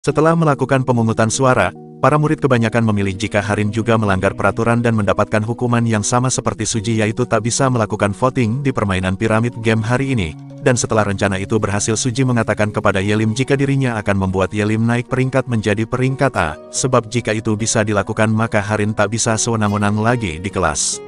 Setelah melakukan pemungutan suara, para murid kebanyakan memilih jika Harin juga melanggar peraturan dan mendapatkan hukuman yang sama seperti Suji, yaitu tak bisa melakukan voting di permainan piramid game hari ini. Dan setelah rencana itu berhasil, Suji mengatakan kepada Yelim jika dirinya akan membuat Yelim naik peringkat menjadi peringkat A, sebab jika itu bisa dilakukan maka Harin tak bisa sewenang-wenang lagi di kelas.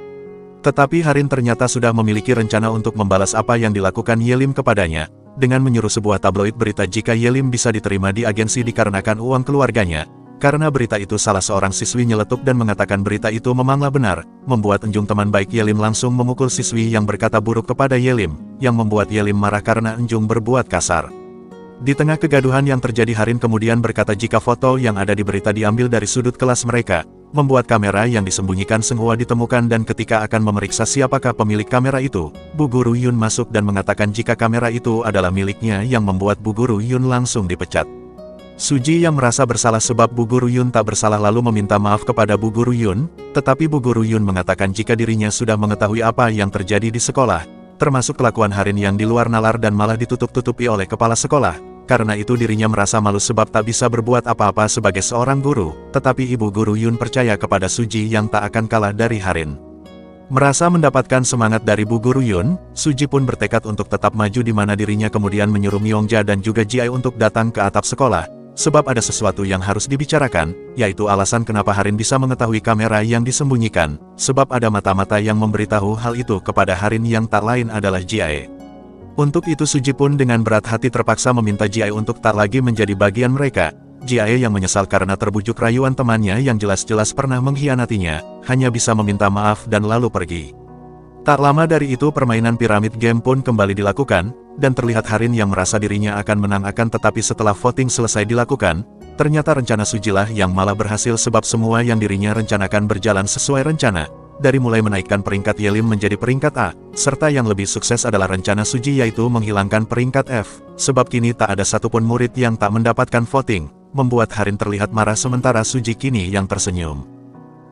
Tetapi Harin ternyata sudah memiliki rencana untuk membalas apa yang dilakukan Yelim kepadanya, dengan menyuruh sebuah tabloid berita jika Yelim bisa diterima di agensi dikarenakan uang keluarganya. Karena berita itu salah seorang siswi nyeletuk dan mengatakan berita itu memanglah benar, membuat Enjung teman baik Yelim langsung memukul siswi yang berkata buruk kepada Yelim, yang membuat Yelim marah karena Enjung berbuat kasar. Di tengah kegaduhan yang terjadi, Harin kemudian berkata jika foto yang ada di berita diambil dari sudut kelas mereka, membuat kamera yang disembunyikan Senghua ditemukan, dan ketika akan memeriksa siapakah pemilik kamera itu, Bu Guru Yun masuk dan mengatakan jika kamera itu adalah miliknya, yang membuat Bu Guru Yun langsung dipecat. Suji yang merasa bersalah sebab Bu Guru Yun tak bersalah lalu meminta maaf kepada Bu Guru Yun, tetapi Bu Guru Yun mengatakan jika dirinya sudah mengetahui apa yang terjadi di sekolah, termasuk kelakuan Harin yang di luar nalar dan malah ditutup-tutupi oleh kepala sekolah. Karena itu dirinya merasa malu sebab tak bisa berbuat apa-apa sebagai seorang guru, tetapi Ibu Guru Yun percaya kepada Suji yang tak akan kalah dari Harin. Merasa mendapatkan semangat dari Bu Guru Yun, Suji pun bertekad untuk tetap maju, di mana dirinya kemudian menyuruh Myongja dan juga Ji-ae untuk datang ke atap sekolah, sebab ada sesuatu yang harus dibicarakan, yaitu alasan kenapa Harin bisa mengetahui kamera yang disembunyikan, sebab ada mata-mata yang memberitahu hal itu kepada Harin yang tak lain adalah Ji-ae. Untuk itu Suji pun dengan berat hati terpaksa meminta Ji-ae untuk tak lagi menjadi bagian mereka. Ji-ae yang menyesal karena terbujuk rayuan temannya yang jelas-jelas pernah mengkhianatinya, hanya bisa meminta maaf dan lalu pergi. Tak lama dari itu permainan piramid game pun kembali dilakukan, dan terlihat Harin yang merasa dirinya akan menang, tetapi setelah voting selesai dilakukan, ternyata rencana Sujilah yang malah berhasil sebab semua yang dirinya rencanakan berjalan sesuai rencana. Dari mulai menaikkan peringkat Yelim menjadi peringkat A, serta yang lebih sukses adalah rencana Suji yaitu menghilangkan peringkat F, sebab kini tak ada satupun murid yang tak mendapatkan voting, membuat Harin terlihat marah sementara Suji kini yang tersenyum.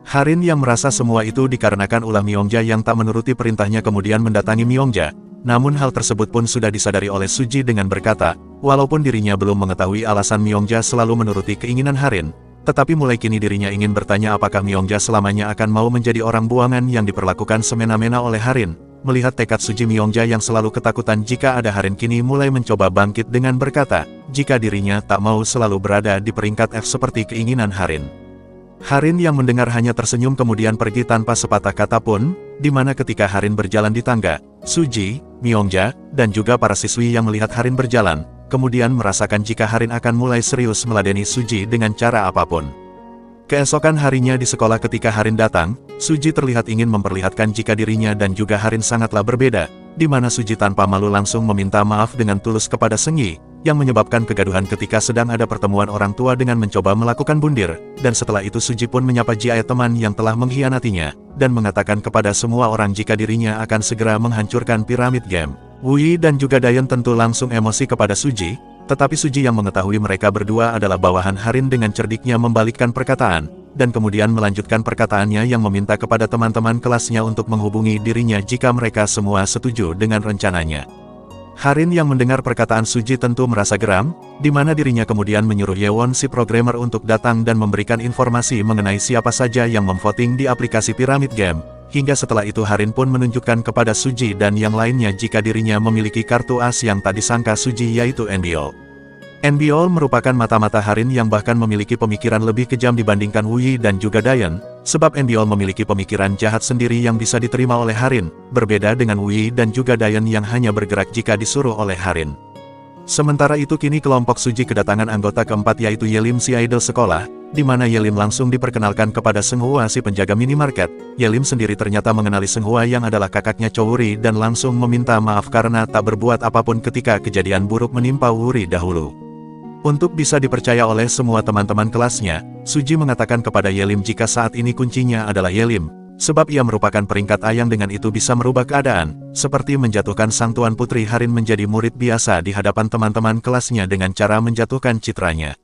Harin yang merasa semua itu dikarenakan ulah Myongja yang tak menuruti perintahnya kemudian mendatangi Myongja, namun hal tersebut pun sudah disadari oleh Suji dengan berkata, walaupun dirinya belum mengetahui alasan Myongja selalu menuruti keinginan Harin, tetapi mulai kini dirinya ingin bertanya apakah Myongja selamanya akan mau menjadi orang buangan yang diperlakukan semena-mena oleh Harin. Melihat tekad Suji, Myongja yang selalu ketakutan jika ada Harin kini mulai mencoba bangkit dengan berkata, jika dirinya tak mau selalu berada di peringkat F seperti keinginan Harin. Harin yang mendengar hanya tersenyum kemudian pergi tanpa sepatah kata pun, di mana ketika Harin berjalan di tangga, Suji, Myongja, dan juga para siswi yang melihat Harin berjalan, kemudian merasakan jika Harin akan mulai serius meladeni Suji dengan cara apapun. Keesokan harinya di sekolah ketika Harin datang, Suji terlihat ingin memperlihatkan jika dirinya dan juga Harin sangatlah berbeda, di mana Suji tanpa malu langsung meminta maaf dengan tulus kepada Sengyi, yang menyebabkan kegaduhan ketika sedang ada pertemuan orang tua dengan mencoba melakukan bundir, dan setelah itu Suji pun menyapa Ji-ae teman yang telah mengkhianatinya, dan mengatakan kepada semua orang jika dirinya akan segera menghancurkan piramid game. Wui dan juga Dayan tentu langsung emosi kepada Suji, tetapi Suji yang mengetahui mereka berdua adalah bawahan Harin dengan cerdiknya membalikkan perkataan, dan kemudian melanjutkan perkataannya yang meminta kepada teman-teman kelasnya untuk menghubungi dirinya jika mereka semua setuju dengan rencananya. Harin yang mendengar perkataan Suji tentu merasa geram, di mana dirinya kemudian menyuruh Yewon si programmer untuk datang dan memberikan informasi mengenai siapa saja yang memvoting di aplikasi piramid game. Hingga setelah itu Harin pun menunjukkan kepada Suji dan yang lainnya jika dirinya memiliki kartu as yang tak disangka Suji yaitu Enbiol. Enbiol merupakan mata-mata Harin yang bahkan memiliki pemikiran lebih kejam dibandingkan Wui dan juga Dayan, sebab Enbiol memiliki pemikiran jahat sendiri yang bisa diterima oleh Harin, berbeda dengan Wui dan juga Dayan yang hanya bergerak jika disuruh oleh Harin. Sementara itu kini kelompok Suji kedatangan anggota keempat yaitu Yelim si idol sekolah, di mana Yelim langsung diperkenalkan kepada Senghua si penjaga minimarket. Yelim sendiri ternyata mengenali Senghua yang adalah kakaknya Cho Wuri dan langsung meminta maaf karena tak berbuat apapun ketika kejadian buruk menimpa Wuri dahulu. Untuk bisa dipercaya oleh semua teman-teman kelasnya, Suji mengatakan kepada Yelim jika saat ini kuncinya adalah Yelim, sebab ia merupakan peringkat A yang dengan itu bisa merubah keadaan, seperti menjatuhkan sang Tuan Putri Harin menjadi murid biasa di hadapan teman-teman kelasnya dengan cara menjatuhkan citranya.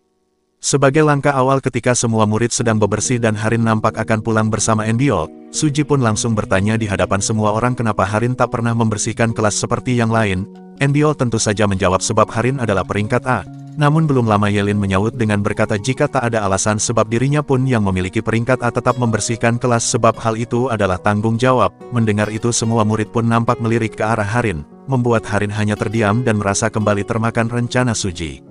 Sebagai langkah awal ketika semua murid sedang bebersih dan Harin nampak akan pulang bersama Enbiol, Suji pun langsung bertanya di hadapan semua orang kenapa Harin tak pernah membersihkan kelas seperti yang lain. Enbiol tentu saja menjawab sebab Harin adalah peringkat A, Namun belum lama Yelin menyahut dengan berkata jika tak ada alasan sebab dirinya pun yang memiliki peringkat A tetap membersihkan kelas sebab hal itu adalah tanggung jawab. Mendengar itu semua murid pun nampak melirik ke arah Harin, membuat Harin hanya terdiam dan merasa kembali termakan rencana Suji.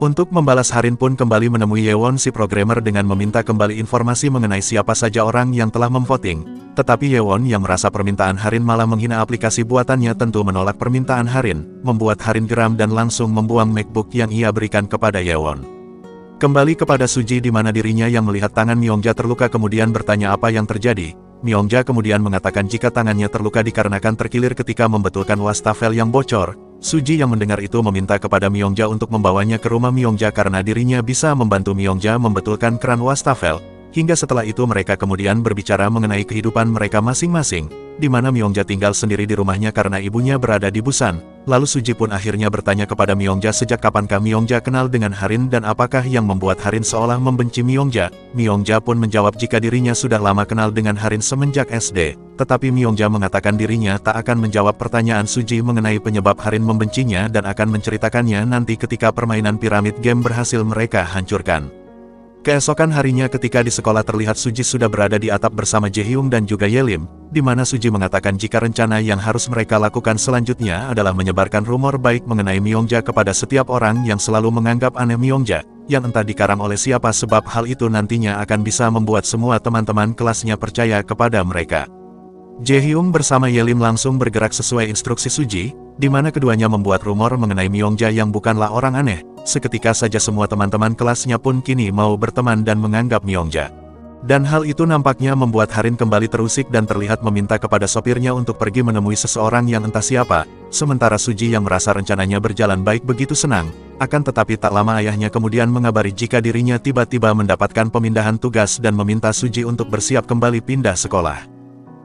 Untuk membalas Harin pun kembali menemui Yewon si programmer dengan meminta kembali informasi mengenai siapa saja orang yang telah memvoting. Tetapi Yewon yang merasa permintaan Harin malah menghina aplikasi buatannya tentu menolak permintaan Harin, membuat Harin geram dan langsung membuang MacBook yang ia berikan kepada Yewon. Kembali kepada Suji di mana dirinya yang melihat tangan Myongja terluka kemudian bertanya apa yang terjadi. Myongja kemudian mengatakan jika tangannya terluka dikarenakan terkilir ketika membetulkan wastafel yang bocor. Suji yang mendengar itu meminta kepada Myongja untuk membawanya ke rumah Myongja karena dirinya bisa membantu Myongja membetulkan keran wastafel. Hingga setelah itu mereka kemudian berbicara mengenai kehidupan mereka masing-masing, di mana Myongja tinggal sendiri di rumahnya karena ibunya berada di Busan. Lalu Suji pun akhirnya bertanya kepada Myongja sejak kapankah Myongja kenal dengan Harin dan apakah yang membuat Harin seolah membenci Myongja. Myongja pun menjawab jika dirinya sudah lama kenal dengan Harin semenjak SD. Tetapi Myongja mengatakan dirinya tak akan menjawab pertanyaan Suji mengenai penyebab Harin membencinya dan akan menceritakannya nanti ketika permainan piramid game berhasil mereka hancurkan. Keesokan harinya ketika di sekolah terlihat Suji sudah berada di atap bersama Jaehyung dan juga Yelim, di mana Suji mengatakan jika rencana yang harus mereka lakukan selanjutnya adalah menyebarkan rumor baik mengenai Myongja kepada setiap orang yang selalu menganggap aneh Myongja, yang entah dikarang oleh siapa sebab hal itu nantinya akan bisa membuat semua teman-teman kelasnya percaya kepada mereka. Jaehyung bersama Yelim langsung bergerak sesuai instruksi Suji, di mana keduanya membuat rumor mengenai Myongja yang bukanlah orang aneh. Seketika saja semua teman-teman kelasnya pun kini mau berteman dan menganggap Myongja. Dan hal itu nampaknya membuat Harin kembali terusik dan terlihat meminta kepada sopirnya untuk pergi menemui seseorang yang entah siapa, sementara Suji yang merasa rencananya berjalan baik begitu senang. Akan tetapi tak lama ayahnya kemudian mengabari jika dirinya tiba-tiba mendapatkan pemindahan tugas dan meminta Suji untuk bersiap kembali pindah sekolah.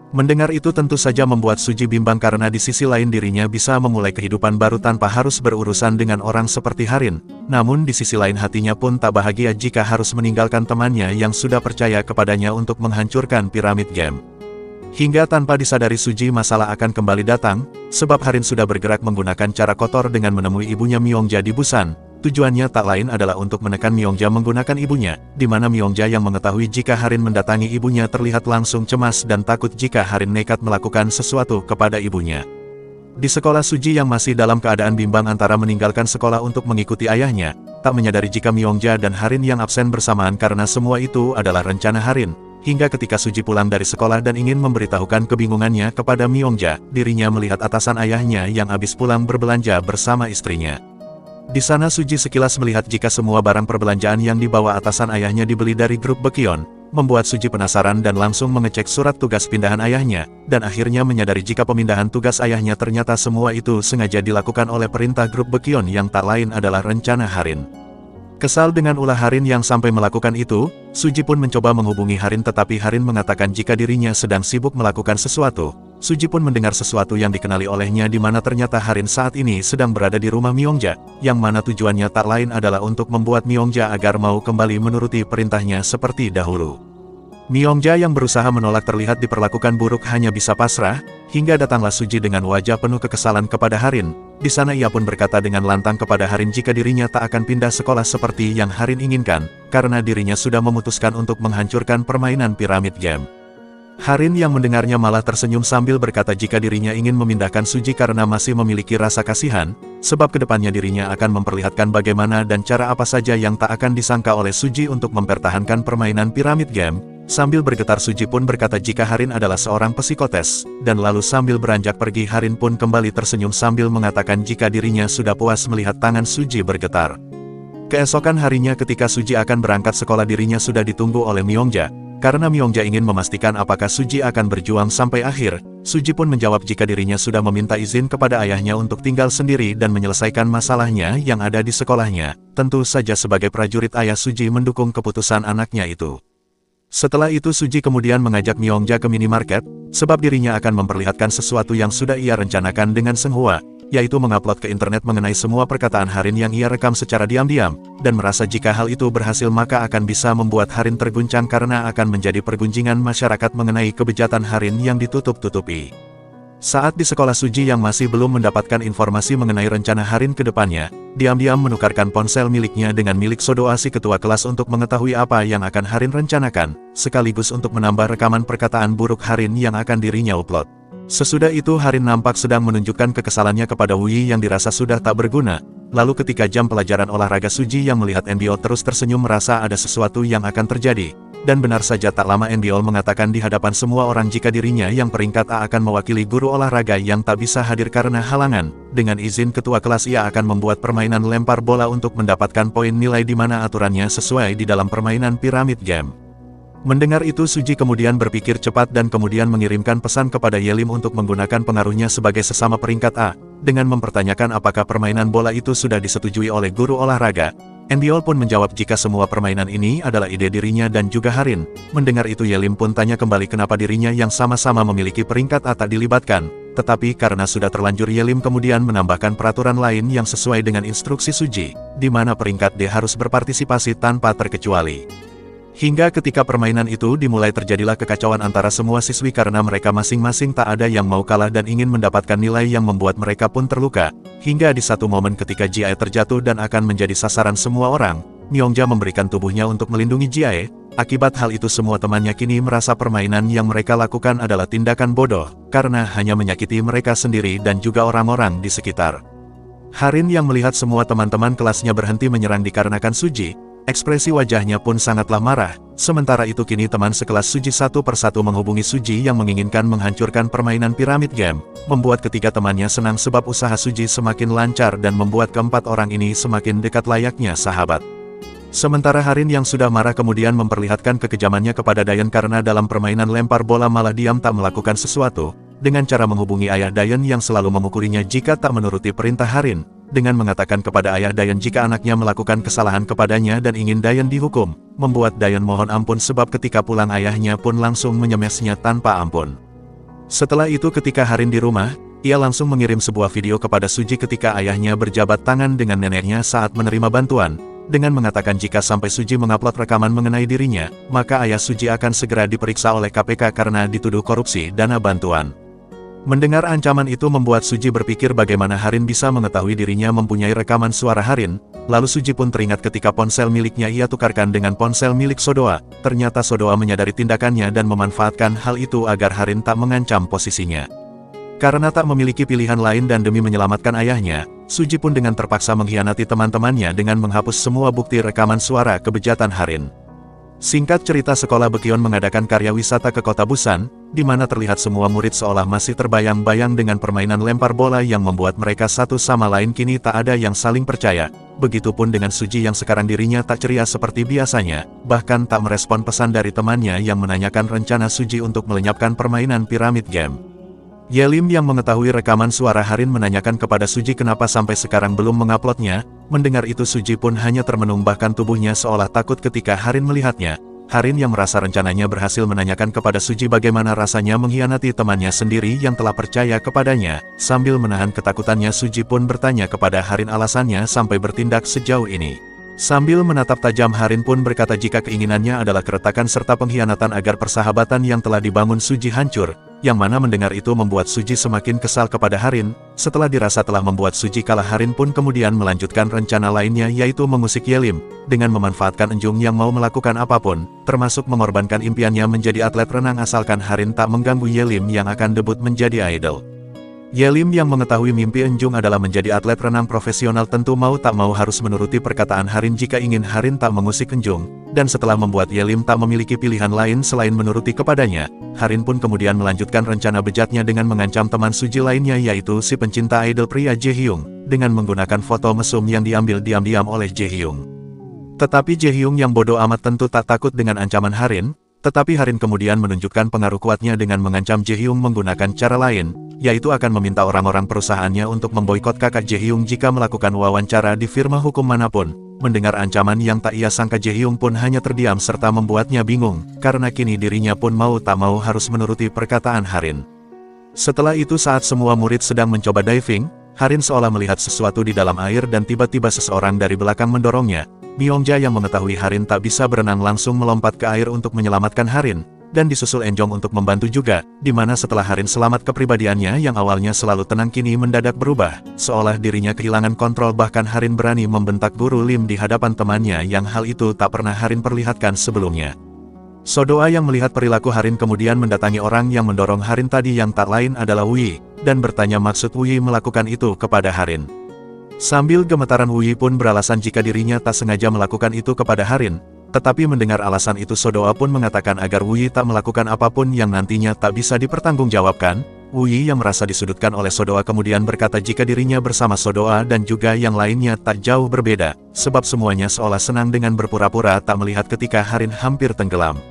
Mendengar itu tentu saja membuat Suji bimbang karena di sisi lain dirinya bisa memulai kehidupan baru tanpa harus berurusan dengan orang seperti Harin. Namun di sisi lain hatinya pun tak bahagia jika harus meninggalkan temannya yang sudah percaya kepadanya untuk menghancurkan piramid game. Hingga tanpa disadari Suji masalah akan kembali datang, sebab Harin sudah bergerak menggunakan cara kotor dengan menemui ibunya Myongja di Busan. Tujuannya tak lain adalah untuk menekan Myongja menggunakan ibunya, di mana Myongja yang mengetahui jika Harin mendatangi ibunya terlihat langsung cemas dan takut jika Harin nekat melakukan sesuatu kepada ibunya. Di sekolah Suji yang masih dalam keadaan bimbang antara meninggalkan sekolah untuk mengikuti ayahnya, tak menyadari jika Myongja dan Harin yang absen bersamaan karena semua itu adalah rencana Harin. Hingga ketika Suji pulang dari sekolah dan ingin memberitahukan kebingungannya kepada Myongja, dirinya melihat atasan ayahnya yang habis pulang berbelanja bersama istrinya. Di sana Suji sekilas melihat jika semua barang perbelanjaan yang dibawa atasan ayahnya dibeli dari grup Baekhyun, membuat Suji penasaran dan langsung mengecek surat tugas pindahan ayahnya, dan akhirnya menyadari jika pemindahan tugas ayahnya ternyata semua itu sengaja dilakukan oleh perintah grup Baekhyun yang tak lain adalah rencana Harin. Kesal dengan ulah Harin yang sampai melakukan itu, Suji pun mencoba menghubungi Harin tetapi Harin mengatakan jika dirinya sedang sibuk melakukan sesuatu. Suji pun mendengar sesuatu yang dikenali olehnya di mana ternyata Harin saat ini sedang berada di rumah Myongja, yang mana tujuannya tak lain adalah untuk membuat Myongja agar mau kembali menuruti perintahnya seperti dahulu. Myongja yang berusaha menolak terlihat diperlakukan buruk hanya bisa pasrah, hingga datanglah Suji dengan wajah penuh kekesalan kepada Harin. Di sana ia pun berkata dengan lantang kepada Harin jika dirinya tak akan pindah sekolah seperti yang Harin inginkan, karena dirinya sudah memutuskan untuk menghancurkan permainan piramid game. Harin yang mendengarnya malah tersenyum sambil berkata jika dirinya ingin memindahkan Suji karena masih memiliki rasa kasihan, sebab kedepannya dirinya akan memperlihatkan bagaimana dan cara apa saja yang tak akan disangka oleh Suji untuk mempertahankan permainan piramid game. Sambil bergetar Suji pun berkata jika Harin adalah seorang psikotes, dan lalu sambil beranjak pergi Harin pun kembali tersenyum sambil mengatakan jika dirinya sudah puas melihat tangan Suji bergetar. Keesokan harinya ketika Suji akan berangkat sekolah dirinya sudah ditunggu oleh Myongja. Karena Myongja ingin memastikan apakah Suji akan berjuang sampai akhir, Suji pun menjawab jika dirinya sudah meminta izin kepada ayahnya untuk tinggal sendiri dan menyelesaikan masalahnya yang ada di sekolahnya. Tentu saja sebagai prajurit ayah Suji mendukung keputusan anaknya itu. Setelah itu Suji kemudian mengajak Myongja ke minimarket, sebab dirinya akan memperlihatkan sesuatu yang sudah ia rencanakan dengan Seng Hua, yaitu mengupload ke internet mengenai semua perkataan Harin yang ia rekam secara diam-diam, dan merasa jika hal itu berhasil maka akan bisa membuat Harin terguncang karena akan menjadi pergunjingan masyarakat mengenai kebejatan Harin yang ditutup-tutupi. Saat di sekolah, Suji yang masih belum mendapatkan informasi mengenai rencana Harin ke depannya, diam-diam menukarkan ponsel miliknya dengan milik Sodoa si ketua kelas untuk mengetahui apa yang akan Harin rencanakan, sekaligus untuk menambah rekaman perkataan buruk Harin yang akan dirinya upload. Sesudah itu Harin nampak sedang menunjukkan kekesalannya kepada Wuyi yang dirasa sudah tak berguna. Lalu ketika jam pelajaran olahraga, Suji yang melihat Enbiol terus tersenyum merasa ada sesuatu yang akan terjadi. Dan benar saja, tak lama Enbiol mengatakan di hadapan semua orang jika dirinya yang peringkat A akan mewakili guru olahraga yang tak bisa hadir karena halangan. Dengan izin ketua kelas, ia akan membuat permainan lempar bola untuk mendapatkan poin nilai di mana aturannya sesuai di dalam permainan piramid game. Mendengar itu, Suji kemudian berpikir cepat dan kemudian mengirimkan pesan kepada Yelim untuk menggunakan pengaruhnya sebagai sesama peringkat A, dengan mempertanyakan apakah permainan bola itu sudah disetujui oleh guru olahraga. Enbiol pun menjawab jika semua permainan ini adalah ide dirinya dan juga Harin. Mendengar itu, Yelim pun tanya kembali kenapa dirinya yang sama-sama memiliki peringkat A tak dilibatkan. Tetapi karena sudah terlanjur, Yelim kemudian menambahkan peraturan lain yang sesuai dengan instruksi Suji, di mana peringkat D harus berpartisipasi tanpa terkecuali. Hingga ketika permainan itu dimulai, terjadilah kekacauan antara semua siswi karena mereka masing-masing tak ada yang mau kalah dan ingin mendapatkan nilai yang membuat mereka pun terluka. Hingga di satu momen ketika Jiae terjatuh dan akan menjadi sasaran semua orang, Myongja memberikan tubuhnya untuk melindungi Jiae. Akibat hal itu, semua temannya kini merasa permainan yang mereka lakukan adalah tindakan bodoh, karena hanya menyakiti mereka sendiri dan juga orang-orang di sekitar. Harin yang melihat semua teman-teman kelasnya berhenti menyerang dikarenakan Suji, ekspresi wajahnya pun sangatlah marah. Sementara itu kini teman sekelas Suji satu persatu menghubungi Suji yang menginginkan menghancurkan permainan piramid game, membuat ketiga temannya senang sebab usaha Suji semakin lancar dan membuat keempat orang ini semakin dekat layaknya sahabat. Sementara Harin yang sudah marah kemudian memperlihatkan kekejamannya kepada Dayan karena dalam permainan lempar bola malah diam tak melakukan sesuatu, dengan cara menghubungi ayah Dayan yang selalu memukurinya jika tak menuruti perintah Harin, dengan mengatakan kepada ayah Dayan jika anaknya melakukan kesalahan kepadanya dan ingin Dayan dihukum, membuat Dayan mohon ampun sebab ketika pulang ayahnya pun langsung menyemesnya tanpa ampun. Setelah itu ketika Harin di rumah, ia langsung mengirim sebuah video kepada Suji ketika ayahnya berjabat tangan dengan neneknya saat menerima bantuan, dengan mengatakan jika sampai Suji mengupload rekaman mengenai dirinya, maka ayah Suji akan segera diperiksa oleh KPK karena dituduh korupsi dana bantuan. Mendengar ancaman itu membuat Suji berpikir bagaimana Harin bisa mengetahui dirinya mempunyai rekaman suara Harin, lalu Suji pun teringat ketika ponsel miliknya ia tukarkan dengan ponsel milik Sodoa. Ternyata Sodoa menyadari tindakannya dan memanfaatkan hal itu agar Harin tak mengancam posisinya. Karena tak memiliki pilihan lain dan demi menyelamatkan ayahnya, Suji pun dengan terpaksa mengkhianati teman-temannya dengan menghapus semua bukti rekaman suara kebejatan Harin. Singkat cerita, sekolah Baekhyun mengadakan karya wisata ke kota Busan, di mana terlihat semua murid seolah masih terbayang-bayang dengan permainan lempar bola yang membuat mereka satu sama lain kini tak ada yang saling percaya. Begitupun dengan Suji yang sekarang dirinya tak ceria seperti biasanya, bahkan tak merespon pesan dari temannya yang menanyakan rencana Suji untuk melenyapkan permainan piramid game. Yelim yang mengetahui rekaman suara Harin menanyakan kepada Suji kenapa sampai sekarang belum menguploadnya. Mendengar itu Suji pun hanya termenung bahkan tubuhnya seolah takut ketika Harin melihatnya. Harin yang merasa rencananya berhasil menanyakan kepada Suji bagaimana rasanya mengkhianati temannya sendiri yang telah percaya kepadanya. Sambil menahan ketakutannya, Suji pun bertanya kepada Harin alasannya sampai bertindak sejauh ini. Sambil menatap tajam, Harin pun berkata jika keinginannya adalah keretakan serta pengkhianatan agar persahabatan yang telah dibangun Suji hancur. Yang mana mendengar itu membuat Suji semakin kesal kepada Harin. Setelah dirasa telah membuat Suji kalah, Harin pun kemudian melanjutkan rencana lainnya yaitu mengusik Yelim, dengan memanfaatkan Enjung yang mau melakukan apapun, termasuk mengorbankan impiannya menjadi atlet renang asalkan Harin tak mengganggu Yelim yang akan debut menjadi idol. Yelim yang mengetahui mimpi Enjung adalah menjadi atlet renang profesional tentu mau tak mau harus menuruti perkataan Harin jika ingin Harin tak mengusik Enjung, dan setelah membuat Yelim tak memiliki pilihan lain selain menuruti kepadanya, Harin pun kemudian melanjutkan rencana bejatnya dengan mengancam teman Suji lainnya yaitu si pencinta idol pria Jaehyung, dengan menggunakan foto mesum yang diambil diam-diam oleh Jaehyung. Tetapi Jaehyung yang bodoh amat tentu tak takut dengan ancaman Harin, tetapi Harin kemudian menunjukkan pengaruh kuatnya dengan mengancam Jaehyung menggunakan cara lain, yaitu akan meminta orang-orang perusahaannya untuk memboikot kakak Jaehyung jika melakukan wawancara di firma hukum manapun. Mendengar ancaman yang tak ia sangka, Jaehyung pun hanya terdiam serta membuatnya bingung, karena kini dirinya pun mau tak mau harus menuruti perkataan Harin. Setelah itu saat semua murid sedang mencoba diving, Harin seolah melihat sesuatu di dalam air dan tiba-tiba seseorang dari belakang mendorongnya. Myongja yang mengetahui Harin tak bisa berenang langsung melompat ke air untuk menyelamatkan Harin. dan disusul Enjong untuk membantu juga, di mana setelah Harin selamat kepribadiannya yang awalnya selalu tenang kini mendadak berubah, seolah dirinya kehilangan kontrol bahkan Harin berani membentak Guru Lim di hadapan temannya yang hal itu tak pernah Harin perlihatkan sebelumnya. Sodoa yang melihat perilaku Harin kemudian mendatangi orang yang mendorong Harin tadi yang tak lain adalah Wuyi, dan bertanya maksud Wuyi melakukan itu kepada Harin. Sambil gemetaran Wuyi pun beralasan jika dirinya tak sengaja melakukan itu kepada Harin. Tetapi mendengar alasan itu Sodoa pun mengatakan agar Wuyi tak melakukan apapun yang nantinya tak bisa dipertanggungjawabkan. Wuyi yang merasa disudutkan oleh Sodoa kemudian berkata jika dirinya bersama Sodoa dan juga yang lainnya tak jauh berbeda, sebab semuanya seolah senang dengan berpura-pura tak melihat ketika Harin hampir tenggelam.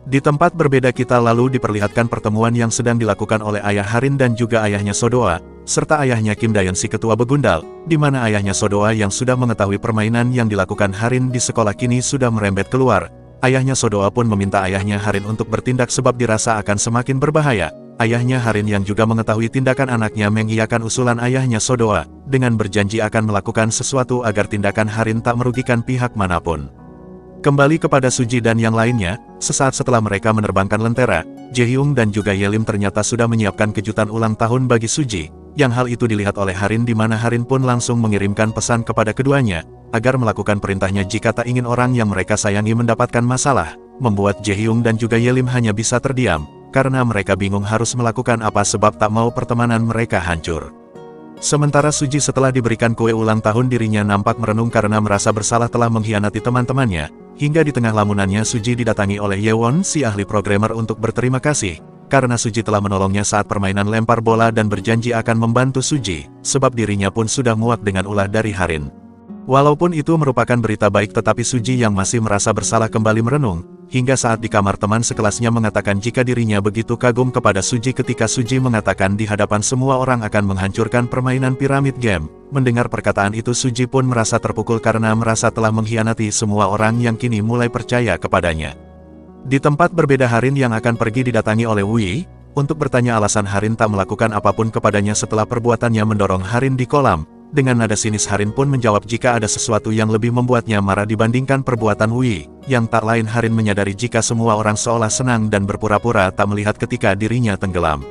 Di tempat berbeda kita lalu diperlihatkan pertemuan yang sedang dilakukan oleh ayah Harin dan juga ayahnya Sodoa, serta ayahnya Kim Dayon si ketua begundal, di mana ayahnya Sodoa yang sudah mengetahui permainan yang dilakukan Harin di sekolah kini sudah merembet keluar. Ayahnya Sodoa pun meminta ayahnya Harin untuk bertindak sebab dirasa akan semakin berbahaya. Ayahnya Harin yang juga mengetahui tindakan anaknya mengiyakan usulan ayahnya Sodoa, dengan berjanji akan melakukan sesuatu agar tindakan Harin tak merugikan pihak manapun. Kembali kepada Suji dan yang lainnya, sesaat setelah mereka menerbangkan lentera, Jaehyung dan juga Yelim ternyata sudah menyiapkan kejutan ulang tahun bagi Suji, yang hal itu dilihat oleh Harin di mana Harin pun langsung mengirimkan pesan kepada keduanya, agar melakukan perintahnya jika tak ingin orang yang mereka sayangi mendapatkan masalah, membuat Jaehyung dan juga Yelim hanya bisa terdiam, karena mereka bingung harus melakukan apa sebab tak mau pertemanan mereka hancur. Sementara Suji setelah diberikan kue ulang tahun dirinya nampak merenung karena merasa bersalah telah mengkhianati teman-temannya. Hingga di tengah lamunannya Suji didatangi oleh Yewon si ahli programmer untuk berterima kasih, karena Suji telah menolongnya saat permainan lempar bola dan berjanji akan membantu Suji, sebab dirinya pun sudah muak dengan ulah dari Harin. Walaupun itu merupakan berita baik tetapi Suji yang masih merasa bersalah kembali merenung, hingga saat di kamar teman sekelasnya mengatakan jika dirinya begitu kagum kepada Suji ketika Suji mengatakan di hadapan semua orang akan menghancurkan permainan piramid game. Mendengar perkataan itu Suji pun merasa terpukul karena merasa telah mengkhianati semua orang yang kini mulai percaya kepadanya. Di tempat berbeda Harin yang akan pergi didatangi oleh Wuyi, untuk bertanya alasan Harin tak melakukan apapun kepadanya setelah perbuatannya mendorong Harin di kolam. Dengan nada sinis Harin pun menjawab jika ada sesuatu yang lebih membuatnya marah dibandingkan perbuatan Wuyi, yang tak lain Harin menyadari jika semua orang seolah senang dan berpura-pura tak melihat ketika dirinya tenggelam.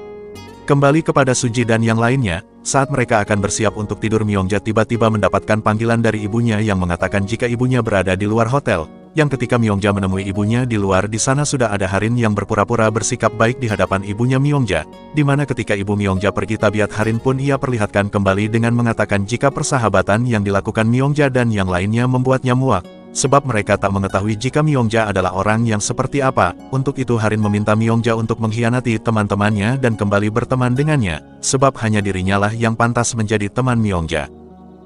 Kembali kepada Suji dan yang lainnya, saat mereka akan bersiap untuk tidur Myongja tiba-tiba mendapatkan panggilan dari ibunya yang mengatakan jika ibunya berada di luar hotel, yang ketika Myongja menemui ibunya di luar di sana sudah ada Harin yang berpura-pura bersikap baik di hadapan ibunya Myongja, di mana ketika ibu Myongja pergi tabiat Harin pun ia perlihatkan kembali dengan mengatakan jika persahabatan yang dilakukan Myongja dan yang lainnya membuatnya muak. Sebab mereka tak mengetahui jika Myongja adalah orang yang seperti apa, untuk itu Harin meminta Myongja untuk mengkhianati teman-temannya dan kembali berteman dengannya, sebab hanya dirinya lah yang pantas menjadi teman Myongja.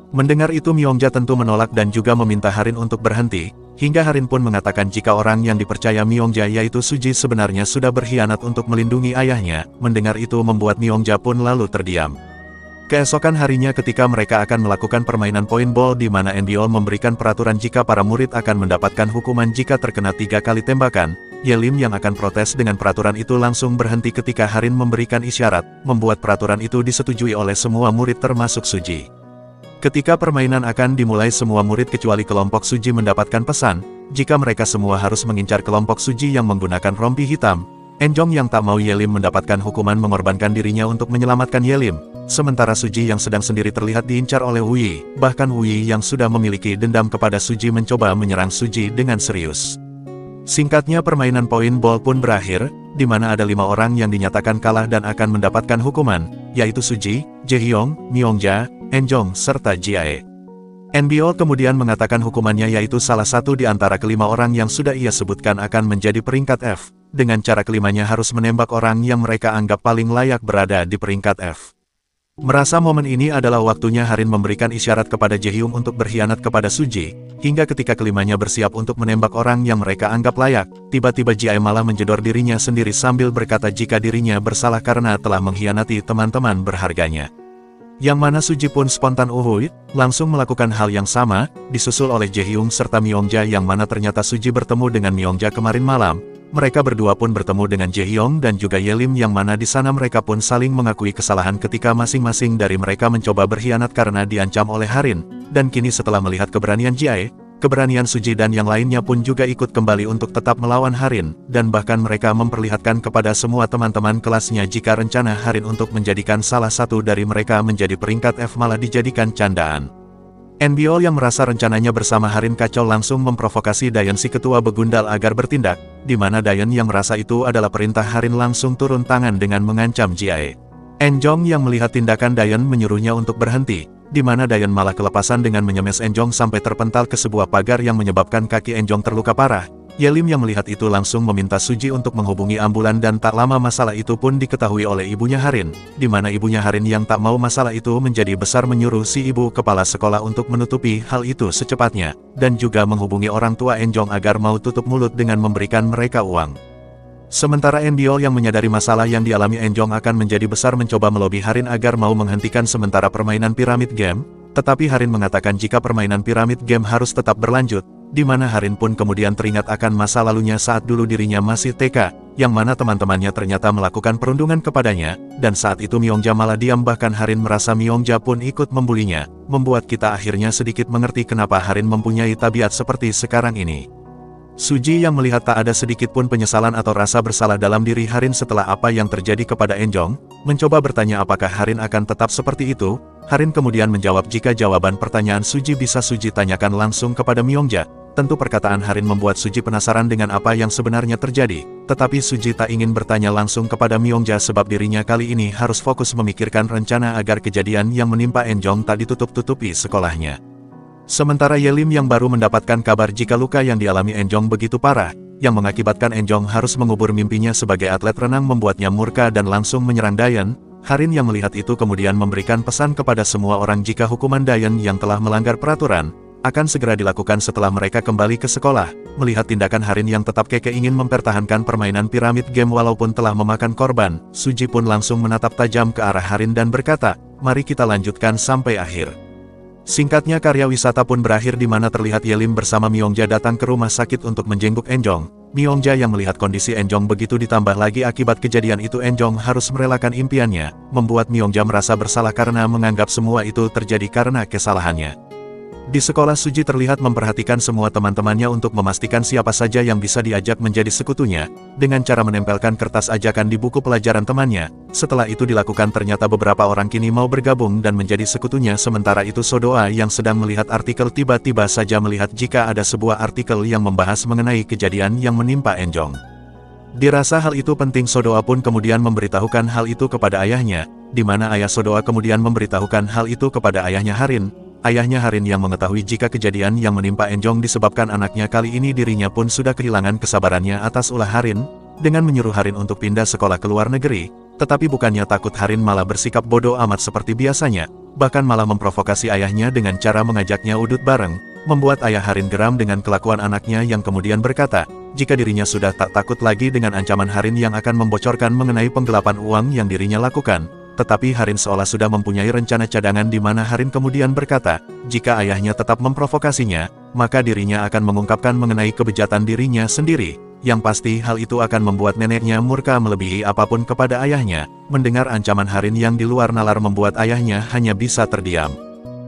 Mendengar itu Myongja tentu menolak dan juga meminta Harin untuk berhenti, hingga Harin pun mengatakan jika orang yang dipercaya Myongja yaitu Suji sebenarnya sudah berkhianat untuk melindungi ayahnya. Mendengar itu membuat Myongja pun lalu terdiam. Keesokan harinya ketika mereka akan melakukan permainan point ball di mana NBOL memberikan peraturan jika para murid akan mendapatkan hukuman jika terkena 3 kali tembakan, Yelim yang akan protes dengan peraturan itu langsung berhenti ketika Harin memberikan isyarat, membuat peraturan itu disetujui oleh semua murid termasuk Suji. Ketika permainan akan dimulai semua murid kecuali kelompok Suji mendapatkan pesan, jika mereka semua harus mengincar kelompok Suji yang menggunakan rompi hitam. Enjong yang tak mau Yelim mendapatkan hukuman mengorbankan dirinya untuk menyelamatkan Yelim, sementara Suji yang sedang sendiri terlihat diincar oleh Wuyi, bahkan Wuyi yang sudah memiliki dendam kepada Suji mencoba menyerang Suji dengan serius. Singkatnya permainan point ball pun berakhir, di mana ada 5 orang yang dinyatakan kalah dan akan mendapatkan hukuman, yaitu Suji, Jaehyung, Myongja, Enjong, serta Jiae. NBOL kemudian mengatakan hukumannya yaitu salah satu di antara kelima orang yang sudah ia sebutkan akan menjadi peringkat F. Dengan cara kelimanya harus menembak orang yang mereka anggap paling layak berada di peringkat F. Merasa momen ini adalah waktunya Harin memberikan isyarat kepada Jaehyung untuk berkhianat kepada Suji, hingga ketika kelimanya bersiap untuk menembak orang yang mereka anggap layak, tiba-tiba Jiae malah menjedor dirinya sendiri sambil berkata jika dirinya bersalah karena telah mengkhianati teman-teman berharganya. Yang mana Suji pun spontan uhuy, langsung melakukan hal yang sama, disusul oleh Jaehyung serta Myongja yang mana ternyata Suji bertemu dengan Myongja kemarin malam. Mereka berdua pun bertemu dengan Jaehyung dan juga Yelim yang mana di sana mereka pun saling mengakui kesalahan ketika masing-masing dari mereka mencoba berkhianat karena diancam oleh Harin. Dan kini setelah melihat keberanian Jiae, keberanian Suji dan yang lainnya pun juga ikut kembali untuk tetap melawan Harin, dan bahkan mereka memperlihatkan kepada semua teman-teman kelasnya jika rencana Harin untuk menjadikan salah satu dari mereka menjadi peringkat F malah dijadikan candaan. NBO yang merasa rencananya bersama Harin kacau langsung memprovokasi Dayan si ketua begundal agar bertindak, di mana Dayan yang merasa itu adalah perintah Harin langsung turun tangan dengan mengancam Jiae. Enjong yang melihat tindakan Dayan menyuruhnya untuk berhenti, di mana Dayan malah kelepasan dengan menyemes Enjong sampai terpental ke sebuah pagar yang menyebabkan kaki Enjong terluka parah. Yelim yang melihat itu langsung meminta Suji untuk menghubungi ambulan dan tak lama masalah itu pun diketahui oleh ibunya Harin, di mana ibunya Harin yang tak mau masalah itu menjadi besar menyuruh si ibu kepala sekolah untuk menutupi hal itu secepatnya, dan juga menghubungi orang tua Enjong agar mau tutup mulut dengan memberikan mereka uang. Sementara NBO yang menyadari masalah yang dialami Enjong akan menjadi besar mencoba melobi Harin agar mau menghentikan sementara permainan piramid game, tetapi Harin mengatakan jika permainan piramid game harus tetap berlanjut, di mana Harin pun kemudian teringat akan masa lalunya saat dulu dirinya masih TK, yang mana teman-temannya ternyata melakukan perundungan kepadanya, dan saat itu Myongja malah diam bahkan Harin merasa Myongja pun ikut membulinya, membuat kita akhirnya sedikit mengerti kenapa Harin mempunyai tabiat seperti sekarang ini. Suji yang melihat tak ada sedikit pun penyesalan atau rasa bersalah dalam diri Harin setelah apa yang terjadi kepada Enjong, mencoba bertanya apakah Harin akan tetap seperti itu. Harin kemudian menjawab jika jawaban pertanyaan Suji bisa Suji tanyakan langsung kepada Myongja. Tentu perkataan Harin membuat Suji penasaran dengan apa yang sebenarnya terjadi, tetapi Suji tak ingin bertanya langsung kepada Myongja sebab dirinya kali ini harus fokus memikirkan rencana agar kejadian yang menimpa Enjong tak ditutup-tutupi sekolahnya. Sementara Yelim yang baru mendapatkan kabar jika luka yang dialami Enjong begitu parah, yang mengakibatkan Enjong harus mengubur mimpinya sebagai atlet renang membuatnya murka dan langsung menyerang Dayan. Harin yang melihat itu kemudian memberikan pesan kepada semua orang jika hukuman Dayan yang telah melanggar peraturan akan segera dilakukan setelah mereka kembali ke sekolah. Melihat tindakan Harin yang tetap kekeh ingin mempertahankan permainan piramid game walaupun telah memakan korban, Suji pun langsung menatap tajam ke arah Harin dan berkata, "Mari kita lanjutkan sampai akhir." Singkatnya karya wisata pun berakhir di mana terlihat Yelim bersama Myongja datang ke rumah sakit untuk menjenguk Enjong. Myongja yang melihat kondisi Enjong begitu ditambah lagi akibat kejadian itu Enjong harus merelakan impiannya, membuat Myongja merasa bersalah karena menganggap semua itu terjadi karena kesalahannya. Di sekolah Suji terlihat memperhatikan semua teman-temannya untuk memastikan siapa saja yang bisa diajak menjadi sekutunya, dengan cara menempelkan kertas ajakan di buku pelajaran temannya. Setelah itu dilakukan ternyata beberapa orang kini mau bergabung dan menjadi sekutunya sementara itu Sodoa yang sedang melihat artikel tiba-tiba saja melihat jika ada sebuah artikel yang membahas mengenai kejadian yang menimpa Enjong. Dirasa hal itu penting Sodoa pun kemudian memberitahukan hal itu kepada ayahnya, di mana ayah Sodoa kemudian memberitahukan hal itu kepada ayahnya Harin. Ayahnya Harin yang mengetahui jika kejadian yang menimpa Enjong disebabkan anaknya kali ini dirinya pun sudah kehilangan kesabarannya atas ulah Harin, dengan menyuruh Harin untuk pindah sekolah ke luar negeri, tetapi bukannya takut Harin malah bersikap bodoh amat seperti biasanya, bahkan malah memprovokasi ayahnya dengan cara mengajaknya udut bareng, membuat ayah Harin geram dengan kelakuan anaknya yang kemudian berkata, jika dirinya sudah tak takut lagi dengan ancaman Harin yang akan membocorkan mengenai penggelapan uang yang dirinya lakukan. Tetapi Harin seolah sudah mempunyai rencana cadangan di mana Harin kemudian berkata, jika ayahnya tetap memprovokasinya, maka dirinya akan mengungkapkan mengenai kebejatan dirinya sendiri. Yang pasti hal itu akan membuat neneknya murka melebihi apapun kepada ayahnya. Mendengar ancaman Harin yang di luar nalar membuat ayahnya hanya bisa terdiam.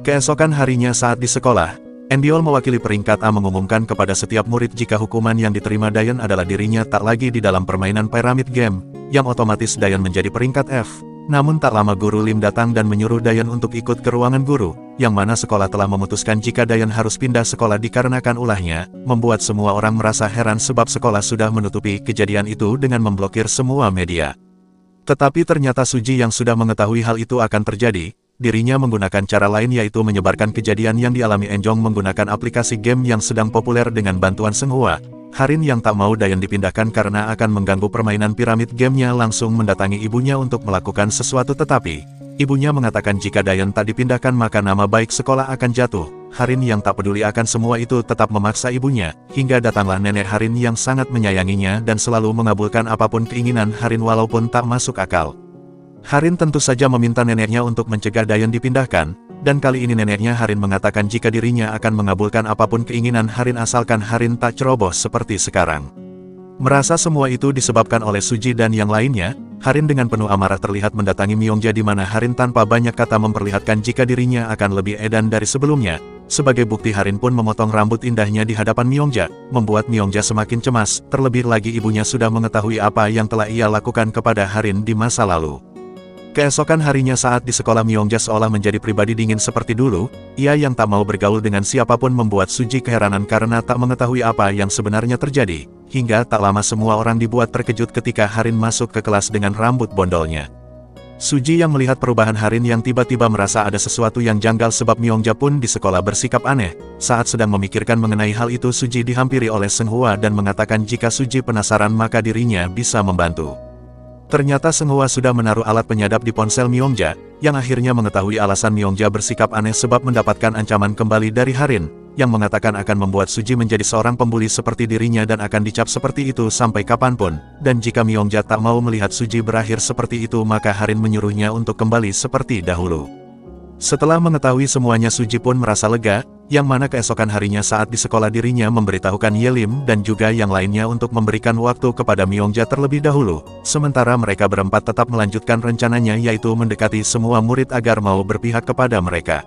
Keesokan harinya saat di sekolah, Enbiol mewakili peringkat A mengumumkan kepada setiap murid jika hukuman yang diterima Dayan adalah dirinya tak lagi di dalam permainan Pyramid Game, yang otomatis Dayan menjadi peringkat F. Namun tak lama Guru Lim datang dan menyuruh Dayan untuk ikut ke ruangan guru, yang mana sekolah telah memutuskan jika Dayan harus pindah sekolah dikarenakan ulahnya, membuat semua orang merasa heran sebab sekolah sudah menutupi kejadian itu dengan memblokir semua media. Tetapi ternyata Suji yang sudah mengetahui hal itu akan terjadi, dirinya menggunakan cara lain yaitu menyebarkan kejadian yang dialami Enjong menggunakan aplikasi game yang sedang populer dengan bantuan Senghua. Harin yang tak mau Dayan dipindahkan karena akan mengganggu permainan piramid gamenya langsung mendatangi ibunya untuk melakukan sesuatu tetapi ibunya mengatakan jika Dayan tak dipindahkan maka nama baik sekolah akan jatuh. Harin yang tak peduli akan semua itu tetap memaksa ibunya, hingga datanglah nenek Harin yang sangat menyayanginya dan selalu mengabulkan apapun keinginan Harin walaupun tak masuk akal. Harin tentu saja meminta neneknya untuk mencegah Dayan dipindahkan. Dan kali ini neneknya Harin mengatakan jika dirinya akan mengabulkan apapun keinginan Harin asalkan Harin tak ceroboh seperti sekarang. Merasa semua itu disebabkan oleh Suji dan yang lainnya, Harin dengan penuh amarah terlihat mendatangi Myongja di mana Harin tanpa banyak kata memperlihatkan jika dirinya akan lebih edan dari sebelumnya. Sebagai bukti Harin pun memotong rambut indahnya di hadapan Myongja, membuat Myongja semakin cemas, terlebih lagi ibunya sudah mengetahui apa yang telah ia lakukan kepada Harin di masa lalu. Keesokan harinya saat di sekolah Myongja seolah menjadi pribadi dingin seperti dulu, ia yang tak mau bergaul dengan siapapun membuat Suji keheranan karena tak mengetahui apa yang sebenarnya terjadi, hingga tak lama semua orang dibuat terkejut ketika Harin masuk ke kelas dengan rambut bondolnya. Suji yang melihat perubahan Harin yang tiba-tiba merasa ada sesuatu yang janggal sebab Myongja pun di sekolah bersikap aneh. Saat sedang memikirkan mengenai hal itu Suji dihampiri oleh Senghua dan mengatakan jika Suji penasaran maka dirinya bisa membantu. Ternyata Senghua sudah menaruh alat penyadap di ponsel Myongja, yang akhirnya mengetahui alasan Myongja bersikap aneh sebab mendapatkan ancaman kembali dari Harin, yang mengatakan akan membuat Suji menjadi seorang pembuli seperti dirinya dan akan dicap seperti itu sampai kapanpun, dan jika Myongja tak mau melihat Suji berakhir seperti itu maka Harin menyuruhnya untuk kembali seperti dahulu. Setelah mengetahui semuanya Suji pun merasa lega, yang mana keesokan harinya saat di sekolah dirinya memberitahukan Yelim dan juga yang lainnya untuk memberikan waktu kepada Myongja terlebih dahulu, sementara mereka berempat tetap melanjutkan rencananya yaitu mendekati semua murid agar mau berpihak kepada mereka.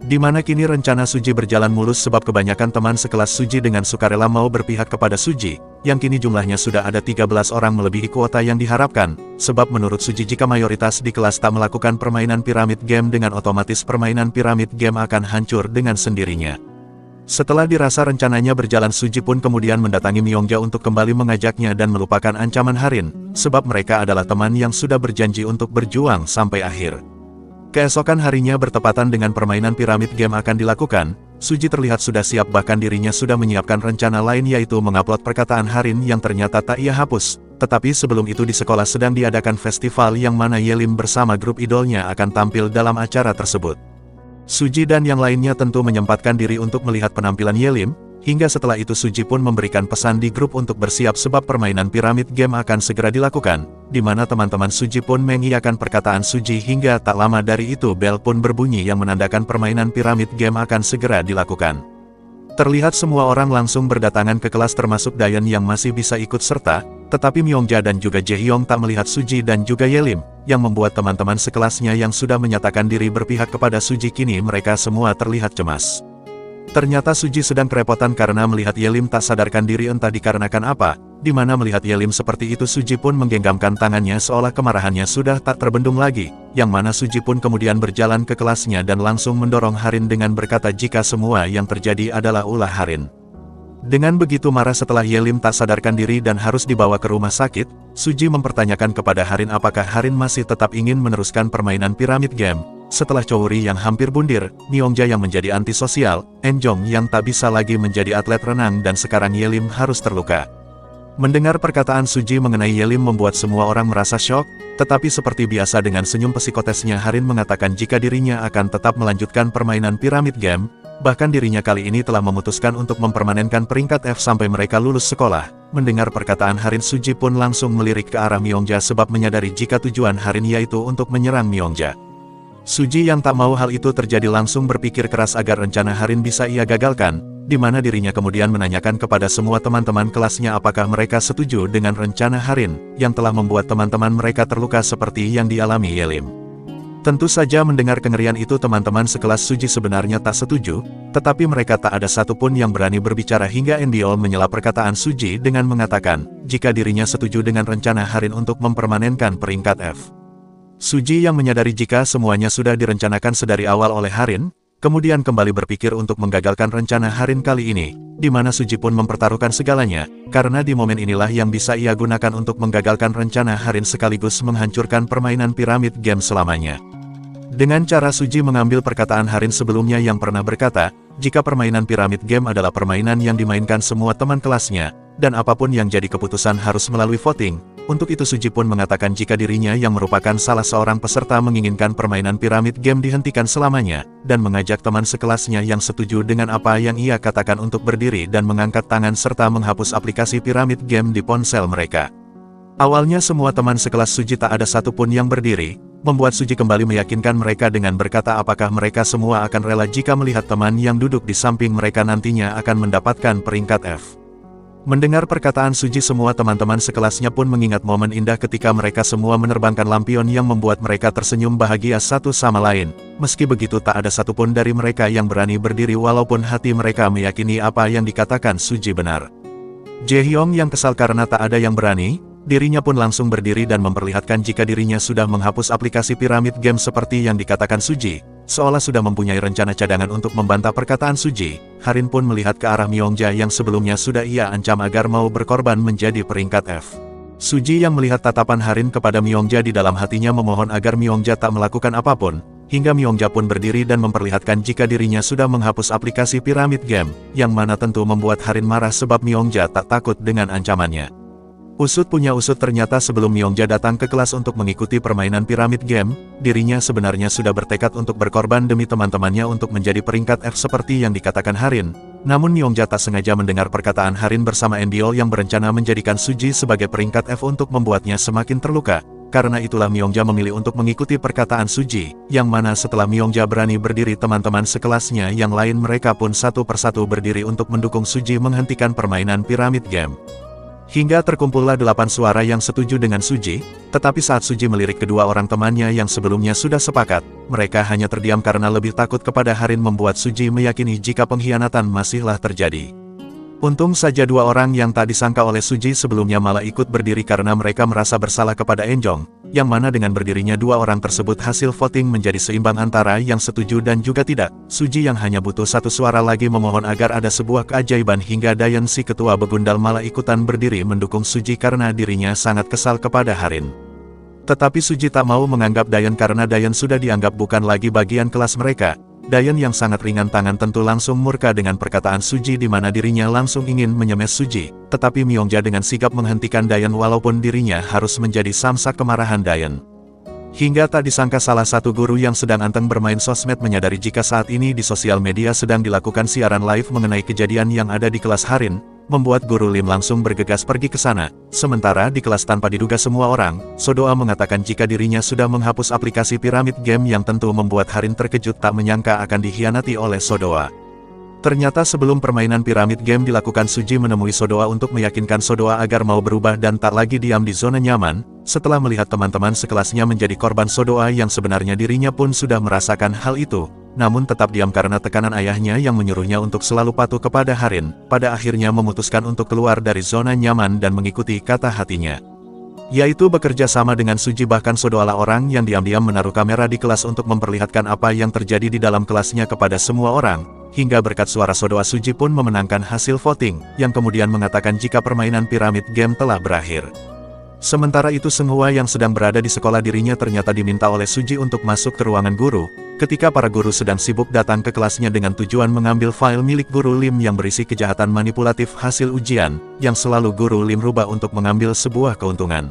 Di mana kini rencana Suji berjalan mulus sebab kebanyakan teman sekelas Suji dengan sukarela mau berpihak kepada Suji, yang kini jumlahnya sudah ada 13 orang melebihi kuota yang diharapkan, sebab menurut Suji jika mayoritas di kelas tak melakukan permainan piramid game dengan otomatis permainan piramid game akan hancur dengan sendirinya. Setelah dirasa rencananya berjalan Suji pun kemudian mendatangi Myongja untuk kembali mengajaknya dan melupakan ancaman Harin, sebab mereka adalah teman yang sudah berjanji untuk berjuang sampai akhir. Keesokan harinya bertepatan dengan permainan piramid game akan dilakukan, Suji terlihat sudah siap bahkan dirinya sudah menyiapkan rencana lain yaitu mengupload perkataan Harin yang ternyata tak ia hapus. Tetapi sebelum itu di sekolah sedang diadakan festival yang mana Yelim bersama grup idolnya akan tampil dalam acara tersebut. Suji dan yang lainnya tentu menyempatkan diri untuk melihat penampilan Yelim, hingga setelah itu Suji pun memberikan pesan di grup untuk bersiap sebab permainan piramid game akan segera dilakukan, di mana teman-teman Suji pun mengiyakan perkataan Suji hingga tak lama dari itu bel pun berbunyi yang menandakan permainan piramid game akan segera dilakukan. Terlihat semua orang langsung berdatangan ke kelas termasuk Dayan yang masih bisa ikut serta, tetapi Myongja dan juga Jaehyung tak melihat Suji dan juga Yelim, yang membuat teman-teman sekelasnya yang sudah menyatakan diri berpihak kepada Suji kini mereka semua terlihat cemas. Ternyata Suji sedang kerepotan karena melihat Yelim tak sadarkan diri entah dikarenakan apa, di mana melihat Yelim seperti itu Suji pun menggenggamkan tangannya seolah kemarahannya sudah tak terbendung lagi, yang mana Suji pun kemudian berjalan ke kelasnya dan langsung mendorong Harin dengan berkata jika semua yang terjadi adalah ulah Harin. Dengan begitu marah setelah Yelim tak sadarkan diri dan harus dibawa ke rumah sakit, Suji mempertanyakan kepada Harin apakah Harin masih tetap ingin meneruskan permainan piramid game. Setelah Chouri yang hampir bundir, Myongja yang menjadi antisosial, Enjong yang tak bisa lagi menjadi atlet renang dan sekarang Yelim harus terluka. Mendengar perkataan Suji mengenai Yelim membuat semua orang merasa syok, tetapi seperti biasa dengan senyum psikotesnya Harin mengatakan jika dirinya akan tetap melanjutkan permainan piramid game, bahkan dirinya kali ini telah memutuskan untuk mempermanenkan peringkat F sampai mereka lulus sekolah. Mendengar perkataan Harin Suji pun langsung melirik ke arah Myongja sebab menyadari jika tujuan Harin yaitu untuk menyerang Myongja. Suji yang tak mau hal itu terjadi langsung berpikir keras agar rencana Harin bisa ia gagalkan, di mana dirinya kemudian menanyakan kepada semua teman-teman kelasnya apakah mereka setuju dengan rencana Harin, yang telah membuat teman-teman mereka terluka seperti yang dialami Yelim. Tentu saja mendengar kengerian itu teman-teman sekelas Suji sebenarnya tak setuju, tetapi mereka tak ada satupun yang berani berbicara hingga Endiol menyela perkataan Suji dengan mengatakan, jika dirinya setuju dengan rencana Harin untuk mempermanenkan peringkat F. Suji yang menyadari jika semuanya sudah direncanakan sedari awal oleh Harin, kemudian kembali berpikir untuk menggagalkan rencana Harin kali ini, di mana Suji pun mempertaruhkan segalanya, karena di momen inilah yang bisa ia gunakan untuk menggagalkan rencana Harin sekaligus menghancurkan permainan piramid game selamanya. Dengan cara Suji mengambil perkataan Harin sebelumnya yang pernah berkata, jika permainan piramid game adalah permainan yang dimainkan semua teman kelasnya, dan apapun yang jadi keputusan harus melalui voting. Untuk itu Suji pun mengatakan jika dirinya yang merupakan salah seorang peserta menginginkan permainan piramid game dihentikan selamanya, dan mengajak teman sekelasnya yang setuju dengan apa yang ia katakan untuk berdiri dan mengangkat tangan serta menghapus aplikasi piramid game di ponsel mereka. Awalnya semua teman sekelas Suji tak ada satupun yang berdiri, membuat Suji kembali meyakinkan mereka dengan berkata apakah mereka semua akan rela jika melihat teman yang duduk di samping mereka nantinya akan mendapatkan peringkat F. Mendengar perkataan Suji, semua teman-teman sekelasnya pun mengingat momen indah ketika mereka semua menerbangkan lampion yang membuat mereka tersenyum bahagia satu sama lain. Meski begitu, tak ada satupun dari mereka yang berani berdiri walaupun hati mereka meyakini apa yang dikatakan Suji benar. Jaehyung yang kesal karena tak ada yang berani, dirinya pun langsung berdiri dan memperlihatkan jika dirinya sudah menghapus aplikasi Pyramid Game seperti yang dikatakan Suji. Seolah sudah mempunyai rencana cadangan untuk membantah perkataan Suji, Harin pun melihat ke arah Myongja yang sebelumnya sudah ia ancam agar mau berkorban menjadi peringkat F. Suji yang melihat tatapan Harin kepada Myongja di dalam hatinya memohon agar Myongja tak melakukan apapun, hingga Myongja pun berdiri dan memperlihatkan jika dirinya sudah menghapus aplikasi Pyramid Game, yang mana tentu membuat Harin marah sebab Myongja tak takut dengan ancamannya. Usut punya usut, ternyata sebelum Myongja datang ke kelas untuk mengikuti permainan Pyramid Game, dirinya sebenarnya sudah bertekad untuk berkorban demi teman-temannya untuk menjadi peringkat F seperti yang dikatakan Harin. Namun Myongja tak sengaja mendengar perkataan Harin bersama Endiol yang berencana menjadikan Suji sebagai peringkat F untuk membuatnya semakin terluka. Karena itulah Myongja memilih untuk mengikuti perkataan Suji, yang mana setelah Myongja berani berdiri, teman-teman sekelasnya yang lain mereka pun satu persatu berdiri untuk mendukung Suji menghentikan permainan Pyramid Game. Hingga terkumpullah 8 suara yang setuju dengan Suji, tetapi saat Suji melirik kedua orang temannya yang sebelumnya sudah sepakat, mereka hanya terdiam karena lebih takut kepada Harin membuat Suji meyakini jika pengkhianatan masihlah terjadi. Untung saja dua orang yang tak disangka oleh Suji sebelumnya malah ikut berdiri karena mereka merasa bersalah kepada Enjong, yang mana dengan berdirinya dua orang tersebut hasil voting menjadi seimbang antara yang setuju dan juga tidak. Suji yang hanya butuh satu suara lagi memohon agar ada sebuah keajaiban hingga Dayan, si ketua begundal, malah ikutan berdiri mendukung Suji karena dirinya sangat kesal kepada Harin. Tetapi Suji tak mau menganggap Dayan karena Dayan sudah dianggap bukan lagi bagian kelas mereka. Dayan yang sangat ringan tangan tentu langsung murka dengan perkataan Suji di mana dirinya langsung ingin menyemes Suji, tetapi Myongja dengan sigap menghentikan Dayan walaupun dirinya harus menjadi samsak kemarahan Dayan. Hingga tak disangka salah satu guru yang sedang anteng bermain sosmed menyadari jika saat ini di sosial media sedang dilakukan siaran live mengenai kejadian yang ada di kelas Harin, membuat Guru Lim langsung bergegas pergi ke sana. Sementara di kelas tanpa diduga semua orang, Sodoa mengatakan jika dirinya sudah menghapus aplikasi Pyramid Game yang tentu membuat Harin terkejut tak menyangka akan dikhianati oleh Sodoa. Ternyata sebelum permainan Pyramid Game dilakukan, Suji menemui Sodoa untuk meyakinkan Sodoa agar mau berubah dan tak lagi diam di zona nyaman. Setelah melihat teman-teman sekelasnya menjadi korban Sodoa yang sebenarnya dirinya pun sudah merasakan hal itu, namun tetap diam karena tekanan ayahnya yang menyuruhnya untuk selalu patuh kepada Harin, pada akhirnya memutuskan untuk keluar dari zona nyaman dan mengikuti kata hatinya, yaitu bekerja sama dengan Suji. Bahkan Sodoa lah orang yang diam-diam menaruh kamera di kelas untuk memperlihatkan apa yang terjadi di dalam kelasnya kepada semua orang, hingga berkat suara Sodoa Suji pun memenangkan hasil voting, yang kemudian mengatakan jika permainan Pyramid Game telah berakhir. Sementara itu Senghua yang sedang berada di sekolah dirinya ternyata diminta oleh Suji untuk masuk ke ruangan guru, ketika para guru sedang sibuk datang ke kelasnya dengan tujuan mengambil file milik Guru Lim yang berisi kejahatan manipulatif hasil ujian, yang selalu Guru Lim rubah untuk mengambil sebuah keuntungan.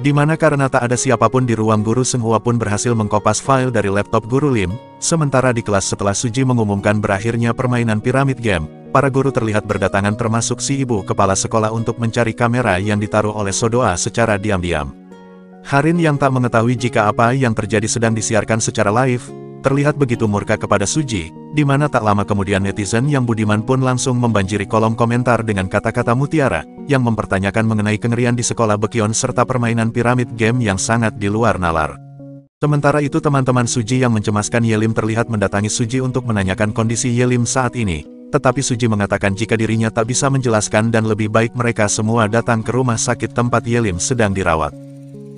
Di mana karena tak ada siapapun di ruang guru, Senghua pun berhasil mengkopas file dari laptop Guru Lim. Sementara di kelas setelah Suji mengumumkan berakhirnya permainan Pyramid Game, para guru terlihat berdatangan termasuk si ibu kepala sekolah untuk mencari kamera yang ditaruh oleh Sodoa secara diam-diam. Harin yang tak mengetahui jika apa yang terjadi sedang disiarkan secara live, terlihat begitu murka kepada Suji, di mana tak lama kemudian netizen yang budiman pun langsung membanjiri kolom komentar dengan kata-kata mutiara, yang mempertanyakan mengenai kengerian di sekolah Baekhyun serta permainan Pyramid Game yang sangat di luar nalar. Sementara itu teman-teman Suji yang mencemaskan Yelim terlihat mendatangi Suji untuk menanyakan kondisi Yelim saat ini, tetapi Suji mengatakan jika dirinya tak bisa menjelaskan dan lebih baik mereka semua datang ke rumah sakit tempat Yelim sedang dirawat.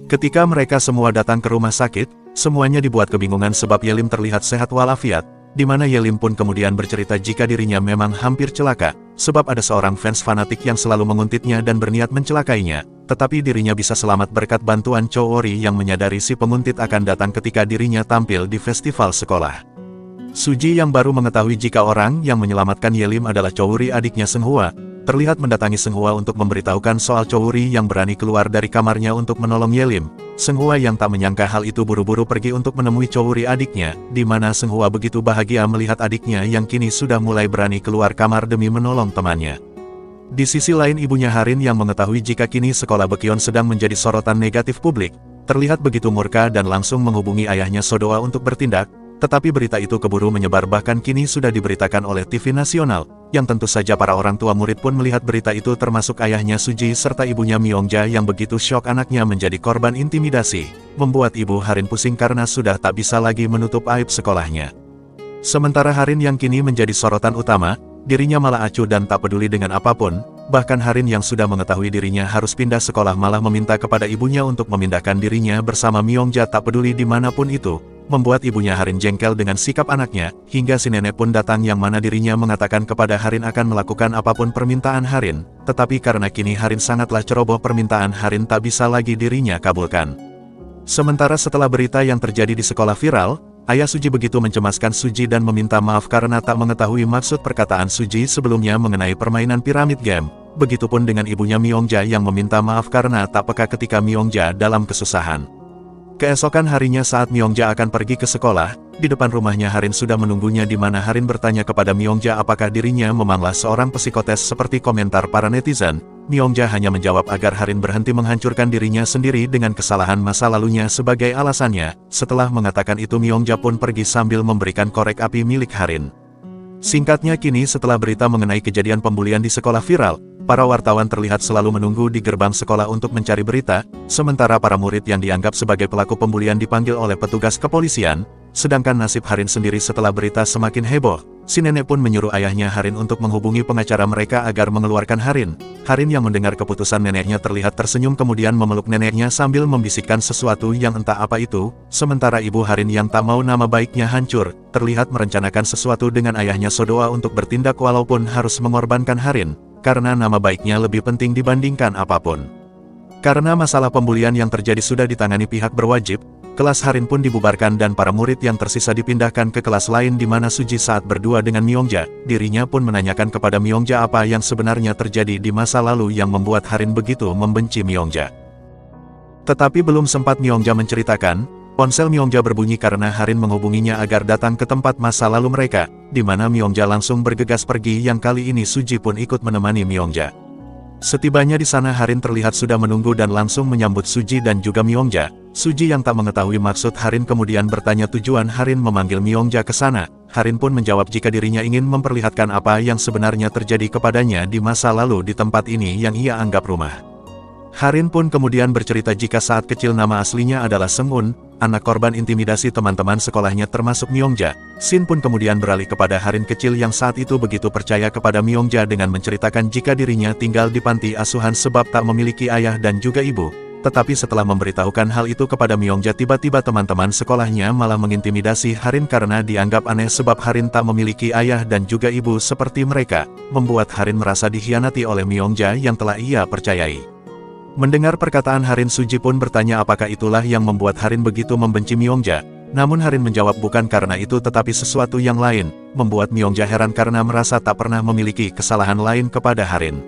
Ketika mereka semua datang ke rumah sakit, semuanya dibuat kebingungan sebab Yelim terlihat sehat walafiat, di mana Yelim pun kemudian bercerita jika dirinya memang hampir celaka, sebab ada seorang fans fanatik yang selalu menguntitnya dan berniat mencelakainya, tetapi dirinya bisa selamat berkat bantuan Chowori yang menyadari si penguntit akan datang ketika dirinya tampil di festival sekolah. Suji yang baru mengetahui jika orang yang menyelamatkan Yelim adalah Chowori, adiknya Senghua, terlihat mendatangi Senghua untuk memberitahukan soal Chowori yang berani keluar dari kamarnya untuk menolong Yelim. Senghua yang tak menyangka hal itu buru-buru pergi untuk menemui Chowori adiknya, di mana Senghua begitu bahagia melihat adiknya yang kini sudah mulai berani keluar kamar demi menolong temannya. Di sisi lain ibunya Harin yang mengetahui jika kini sekolah Baekhyun sedang menjadi sorotan negatif publik, terlihat begitu murka dan langsung menghubungi ayahnya Sodoa untuk bertindak. Tetapi berita itu keburu menyebar bahkan kini sudah diberitakan oleh TV nasional, yang tentu saja para orang tua murid pun melihat berita itu termasuk ayahnya Suji serta ibunya Myongja yang begitu syok anaknya menjadi korban intimidasi, membuat ibu Harin pusing karena sudah tak bisa lagi menutup aib sekolahnya. Sementara Harin yang kini menjadi sorotan utama, dirinya malah acuh dan tak peduli dengan apapun, bahkan Harin yang sudah mengetahui dirinya harus pindah sekolah malah meminta kepada ibunya untuk memindahkan dirinya bersama Myongja tak peduli dimanapun itu, membuat ibunya Harin jengkel dengan sikap anaknya, hingga si nenek pun datang yang mana dirinya mengatakan kepada Harin akan melakukan apapun permintaan Harin, tetapi karena kini Harin sangatlah ceroboh permintaan Harin tak bisa lagi dirinya kabulkan. Sementara setelah berita yang terjadi di sekolah viral, ayah Suji begitu mencemaskan Suji dan meminta maaf karena tak mengetahui maksud perkataan Suji sebelumnya mengenai permainan piramid game. Begitupun dengan ibunya Myongja yang meminta maaf karena tak peka ketika Myongja dalam kesusahan. Keesokan harinya saat Myongja akan pergi ke sekolah, di depan rumahnya Harin sudah menunggunya di mana Harin bertanya kepada Myongja apakah dirinya memanglah seorang psikotes seperti komentar para netizen. Myongja hanya menjawab agar Harin berhenti menghancurkan dirinya sendiri dengan kesalahan masa lalunya sebagai alasannya. Setelah mengatakan itu Myongja pun pergi sambil memberikan korek api milik Harin. Singkatnya kini setelah berita mengenai kejadian pembulian di sekolah viral, para wartawan terlihat selalu menunggu di gerbang sekolah untuk mencari berita, sementara para murid yang dianggap sebagai pelaku pembulian dipanggil oleh petugas kepolisian, sedangkan nasib Harin sendiri setelah berita semakin heboh, si nenek pun menyuruh ayahnya Harin untuk menghubungi pengacara mereka agar mengeluarkan Harin. Harin yang mendengar keputusan neneknya terlihat tersenyum kemudian memeluk neneknya sambil membisikkan sesuatu yang entah apa itu, sementara ibu Harin yang tak mau nama baiknya hancur, terlihat merencanakan sesuatu dengan ayahnya Sodoa untuk bertindak walaupun harus mengorbankan Harin, karena nama baiknya lebih penting dibandingkan apapun. Karena masalah pembulian yang terjadi sudah ditangani pihak berwajib, kelas Harin pun dibubarkan dan para murid yang tersisa dipindahkan ke kelas lain di mana Suji saat berdua dengan Myongja, dirinya pun menanyakan kepada Myongja apa yang sebenarnya terjadi di masa lalu yang membuat Harin begitu membenci Myongja. Tetapi belum sempat Myongja menceritakan, ponsel Myongja berbunyi karena Harin menghubunginya agar datang ke tempat masa lalu mereka, di mana Myongja langsung bergegas pergi yang kali ini Suji pun ikut menemani Myongja. Setibanya di sana Harin terlihat sudah menunggu dan langsung menyambut Suji dan juga Myongja. Suji yang tak mengetahui maksud Harin kemudian bertanya tujuan Harin memanggil Myongja ke sana. Harin pun menjawab jika dirinya ingin memperlihatkan apa yang sebenarnya terjadi kepadanya di masa lalu di tempat ini yang ia anggap rumah. Harin pun kemudian bercerita jika saat kecil nama aslinya adalah Seung-un, anak korban intimidasi teman-teman sekolahnya termasuk Myongja. Sin pun kemudian beralih kepada Harin kecil yang saat itu begitu percaya kepada Myongja dengan menceritakan jika dirinya tinggal di panti asuhan sebab tak memiliki ayah dan juga ibu. Tetapi setelah memberitahukan hal itu kepada Myongja tiba-tiba teman-teman sekolahnya malah mengintimidasi Harin karena dianggap aneh sebab Harin tak memiliki ayah dan juga ibu seperti mereka, membuat Harin merasa dikhianati oleh Myongja yang telah ia percayai. Mendengar perkataan Harin Suji pun bertanya apakah itulah yang membuat Harin begitu membenci Myongja, namun Harin menjawab bukan karena itu tetapi sesuatu yang lain, membuat Myongja heran karena merasa tak pernah memiliki kesalahan lain kepada Harin.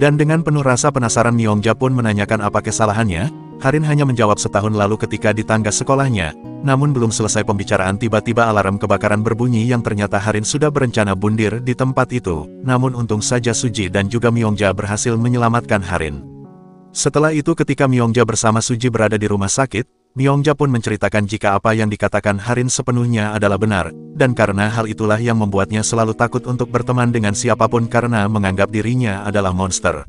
Dan dengan penuh rasa penasaran Myongja pun menanyakan apa kesalahannya. Harin hanya menjawab setahun lalu ketika di tangga sekolahnya, namun belum selesai pembicaraan tiba-tiba alarm kebakaran berbunyi yang ternyata Harin sudah berencana bundir di tempat itu, namun untung saja Suji dan juga Myongja berhasil menyelamatkan Harin. Setelah itu ketika Myongja bersama Suji berada di rumah sakit, Myongja pun menceritakan jika apa yang dikatakan Harin sepenuhnya adalah benar, dan karena hal itulah yang membuatnya selalu takut untuk berteman dengan siapapun karena menganggap dirinya adalah monster.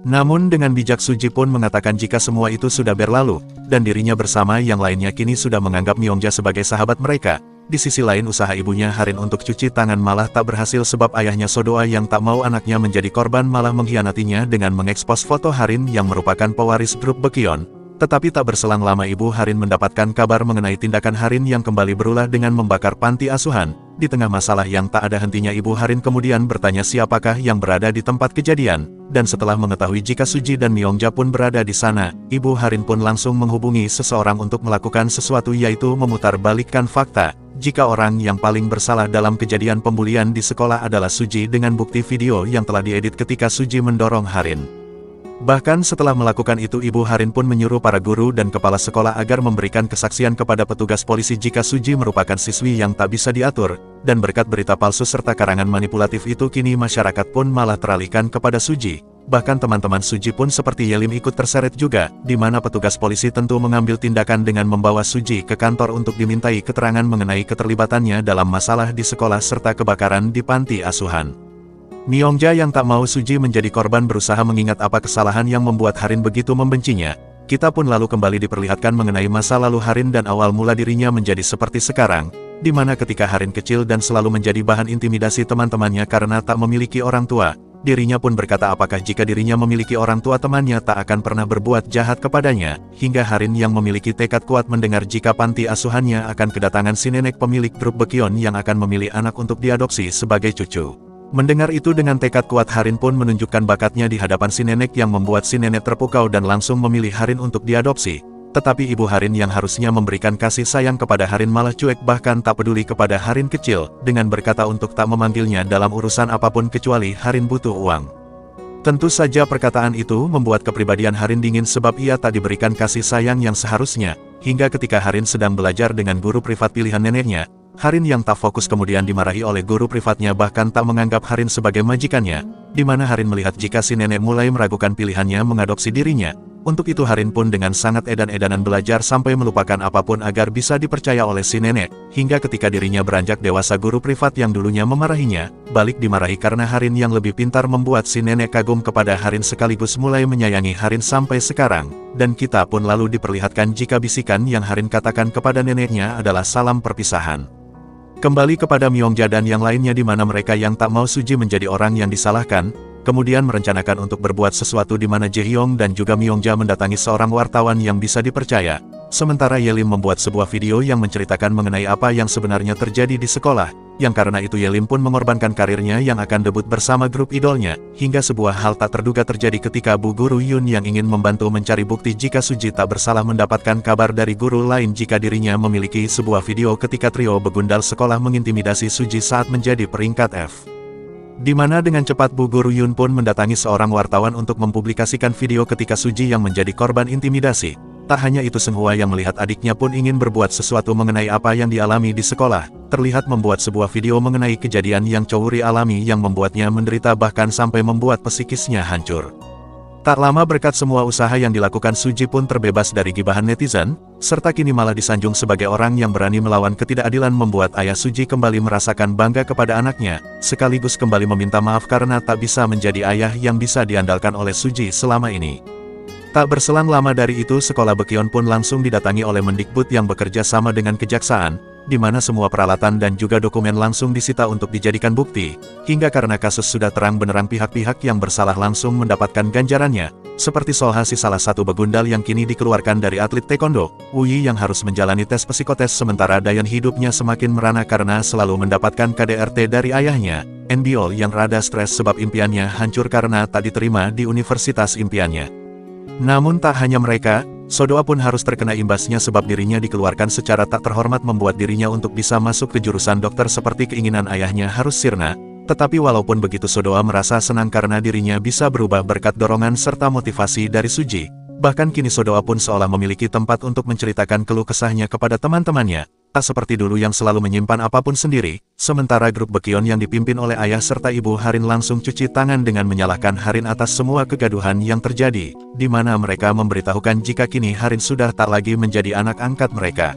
Namun dengan bijak Suji pun mengatakan jika semua itu sudah berlalu, dan dirinya bersama yang lainnya kini sudah menganggap Myongja sebagai sahabat mereka. Di sisi lain usaha ibunya Harin untuk cuci tangan malah tak berhasil sebab ayahnya Sodoa yang tak mau anaknya menjadi korban malah mengkhianatinya dengan mengekspos foto Harin yang merupakan pewaris grup Baekhyun. Tetapi tak berselang lama ibu Harin mendapatkan kabar mengenai tindakan Harin yang kembali berulah dengan membakar panti asuhan. Di tengah masalah yang tak ada hentinya ibu Harin kemudian bertanya siapakah yang berada di tempat kejadian. Dan setelah mengetahui jika Suji dan Myongja pun berada di sana, ibu Harin pun langsung menghubungi seseorang untuk melakukan sesuatu yaitu memutarbalikkan fakta. Jika orang yang paling bersalah dalam kejadian pembulian di sekolah adalah Suji dengan bukti video yang telah diedit ketika Suji mendorong Harin. Bahkan setelah melakukan itu ibu Harin pun menyuruh para guru dan kepala sekolah agar memberikan kesaksian kepada petugas polisi jika Suji merupakan siswi yang tak bisa diatur, dan berkat berita palsu serta karangan manipulatif itu kini masyarakat pun malah teralihkan kepada Suji. bahkan teman-teman Suji pun seperti Yelim ikut terseret juga, di mana petugas polisi tentu mengambil tindakan dengan membawa Suji ke kantor untuk dimintai keterangan mengenai keterlibatannya dalam masalah di sekolah serta kebakaran di panti asuhan. Myongja yang tak mau Suji menjadi korban berusaha mengingat apa kesalahan yang membuat Harin begitu membencinya. Kita pun lalu kembali diperlihatkan mengenai masa lalu Harin dan awal mula dirinya menjadi seperti sekarang, di mana ketika Harin kecil dan selalu menjadi bahan intimidasi teman-temannya karena tak memiliki orang tua. Dirinya pun berkata apakah jika dirinya memiliki orang tua temannya tak akan pernah berbuat jahat kepadanya, hingga Harin yang memiliki tekad kuat mendengar jika panti asuhannya akan kedatangan si nenek pemilik grup Baekhyun yang akan memilih anak untuk diadopsi sebagai cucu. Mendengar itu dengan tekad kuat Harin pun menunjukkan bakatnya di hadapan si nenek yang membuat si nenek terpukau dan langsung memilih Harin untuk diadopsi. Tetapi ibu Harin yang harusnya memberikan kasih sayang kepada Harin malah cuek bahkan tak peduli kepada Harin kecil, dengan berkata untuk tak memanggilnya dalam urusan apapun kecuali Harin butuh uang. Tentu saja perkataan itu membuat kepribadian Harin dingin sebab ia tak diberikan kasih sayang yang seharusnya, hingga ketika Harin sedang belajar dengan guru privat pilihan neneknya, Harin yang tak fokus kemudian dimarahi oleh guru privatnya bahkan tak menganggap Harin sebagai majikannya, di mana Harin melihat jika si nenek mulai meragukan pilihannya mengadopsi dirinya. Untuk itu Harin pun dengan sangat edan-edanan belajar sampai melupakan apapun agar bisa dipercaya oleh si nenek, hingga ketika dirinya beranjak dewasa guru privat yang dulunya memarahinya, balik dimarahi karena Harin yang lebih pintar membuat si nenek kagum kepada Harin sekaligus mulai menyayangi Harin sampai sekarang, dan kita pun lalu diperlihatkan jika bisikan yang Harin katakan kepada neneknya adalah salam perpisahan. Kembali kepada Myongja dan yang lainnya di mana mereka yang tak mau Suji menjadi orang yang disalahkan, kemudian merencanakan untuk berbuat sesuatu di mana Jaehyung dan juga Myongja mendatangi seorang wartawan yang bisa dipercaya. Sementara Yelim membuat sebuah video yang menceritakan mengenai apa yang sebenarnya terjadi di sekolah, yang karena itu Yelim pun mengorbankan karirnya yang akan debut bersama grup idolnya, hingga sebuah hal tak terduga terjadi ketika Bu Guru Yun yang ingin membantu mencari bukti jika Suji tak bersalah mendapatkan kabar dari guru lain jika dirinya memiliki sebuah video ketika trio begundal sekolah mengintimidasi Suji saat menjadi peringkat F. Di mana dengan cepat Bu Guru Yun pun mendatangi seorang wartawan untuk mempublikasikan video ketika Suji yang menjadi korban intimidasi. Tak hanya itu Seunghwa yang melihat adiknya pun ingin berbuat sesuatu mengenai apa yang dialami di sekolah, terlihat membuat sebuah video mengenai kejadian yang Chowri alami yang membuatnya menderita bahkan sampai membuat psikisnya hancur. Tak lama berkat semua usaha yang dilakukan Suji pun terbebas dari gibahan netizen, serta kini malah disanjung sebagai orang yang berani melawan ketidakadilan membuat ayah Suji kembali merasakan bangga kepada anaknya, sekaligus kembali meminta maaf karena tak bisa menjadi ayah yang bisa diandalkan oleh Suji selama ini. Tak berselang lama dari itu sekolah Baekhyun pun langsung didatangi oleh Mendikbud yang bekerja sama dengan kejaksaan, di mana semua peralatan dan juga dokumen langsung disita untuk dijadikan bukti, hingga karena kasus sudah terang benderang pihak-pihak yang bersalah langsung mendapatkan ganjarannya, seperti Solhasi salah satu begundal yang kini dikeluarkan dari atlet taekwondo, Wuyi yang harus menjalani tes psikotes sementara Dayan hidupnya semakin merana karena selalu mendapatkan KDRT dari ayahnya, Enbiol yang rada stres sebab impiannya hancur karena tak diterima di universitas impiannya. Namun tak hanya mereka, Sodoa pun harus terkena imbasnya sebab dirinya dikeluarkan secara tak terhormat membuat dirinya untuk bisa masuk ke jurusan dokter seperti keinginan ayahnya harus sirna. Tetapi walaupun begitu Sodoa merasa senang karena dirinya bisa berubah berkat dorongan serta motivasi dari Suji. Bahkan kini Sodoa pun seolah memiliki tempat untuk menceritakan keluh kesahnya kepada teman-temannya. Tak seperti dulu yang selalu menyimpan apapun sendiri, sementara grup Baekhyun yang dipimpin oleh ayah serta ibu Harin langsung cuci tangan dengan menyalahkan Harin atas semua kegaduhan yang terjadi, di mana mereka memberitahukan jika kini Harin sudah tak lagi menjadi anak angkat mereka.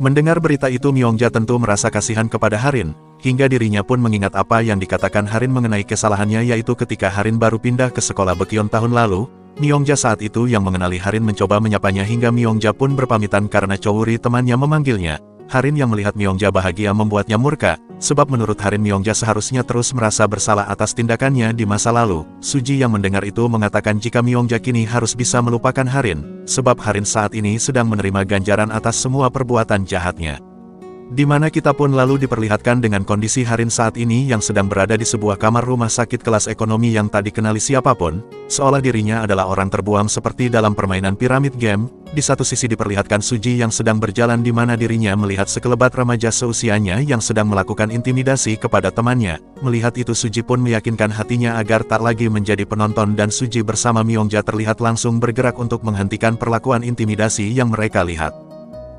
Mendengar berita itu Myongja tentu merasa kasihan kepada Harin, hingga dirinya pun mengingat apa yang dikatakan Harin mengenai kesalahannya yaitu ketika Harin baru pindah ke sekolah Baekhyun tahun lalu. Myongja saat itu yang mengenali Harin mencoba menyapanya hingga Myongja pun berpamitan karena Chowri temannya memanggilnya. Harin yang melihat Myongja bahagia membuatnya murka, sebab menurut Harin Myongja seharusnya terus merasa bersalah atas tindakannya di masa lalu. Suji yang mendengar itu mengatakan jika Myongja kini harus bisa melupakan Harin, sebab Harin saat ini sedang menerima ganjaran atas semua perbuatan jahatnya. Di mana kita pun lalu diperlihatkan dengan kondisi Harin saat ini yang sedang berada di sebuah kamar rumah sakit kelas ekonomi yang tak dikenali siapapun, seolah dirinya adalah orang terbuang seperti dalam permainan piramid game. Di satu sisi diperlihatkan Suji yang sedang berjalan di mana dirinya melihat sekelebat remaja seusianya yang sedang melakukan intimidasi kepada temannya. Melihat itu Suji pun meyakinkan hatinya agar tak lagi menjadi penonton dan Suji bersama Myongja terlihat langsung bergerak untuk menghentikan perlakuan intimidasi yang mereka lihat.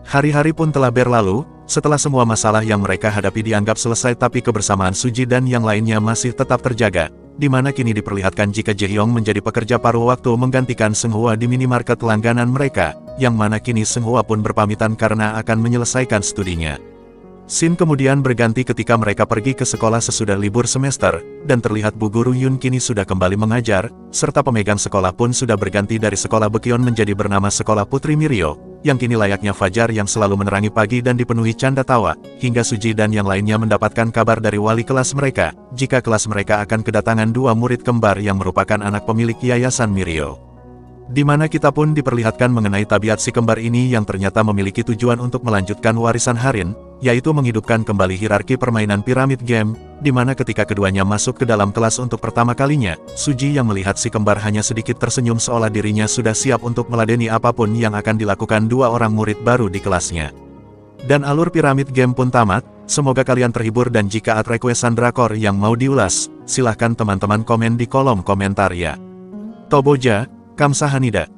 Hari-hari pun telah berlalu, setelah semua masalah yang mereka hadapi dianggap selesai tapi kebersamaan Suji dan yang lainnya masih tetap terjaga. di mana kini diperlihatkan jika Jaehyung menjadi pekerja paruh waktu menggantikan Seunghwa di minimarket langganan mereka, yang mana kini Seunghwa pun berpamitan karena akan menyelesaikan studinya. Scene kemudian berganti ketika mereka pergi ke sekolah sesudah libur semester, dan terlihat Bu Guru Yun kini sudah kembali mengajar, serta pemegang sekolah pun sudah berganti dari sekolah Baekhyun menjadi bernama Sekolah Putri Mirio, yang kini layaknya fajar yang selalu menerangi pagi dan dipenuhi canda tawa, hingga Suji dan yang lainnya mendapatkan kabar dari wali kelas mereka, jika kelas mereka akan kedatangan dua murid kembar yang merupakan anak pemilik Yayasan Mirio. Di mana kita pun diperlihatkan mengenai tabiat si kembar ini yang ternyata memiliki tujuan untuk melanjutkan warisan Harin, yaitu menghidupkan kembali hierarki permainan piramid game, di mana ketika keduanya masuk ke dalam kelas untuk pertama kalinya, Suji yang melihat si kembar hanya sedikit tersenyum seolah dirinya sudah siap untuk meladeni apapun yang akan dilakukan dua orang murid baru di kelasnya. Dan alur piramid game pun tamat, semoga kalian terhibur dan jika ada requestan drakor yang mau diulas, silahkan teman-teman komen di kolom komentar ya. Toboja, Kamsahamnida.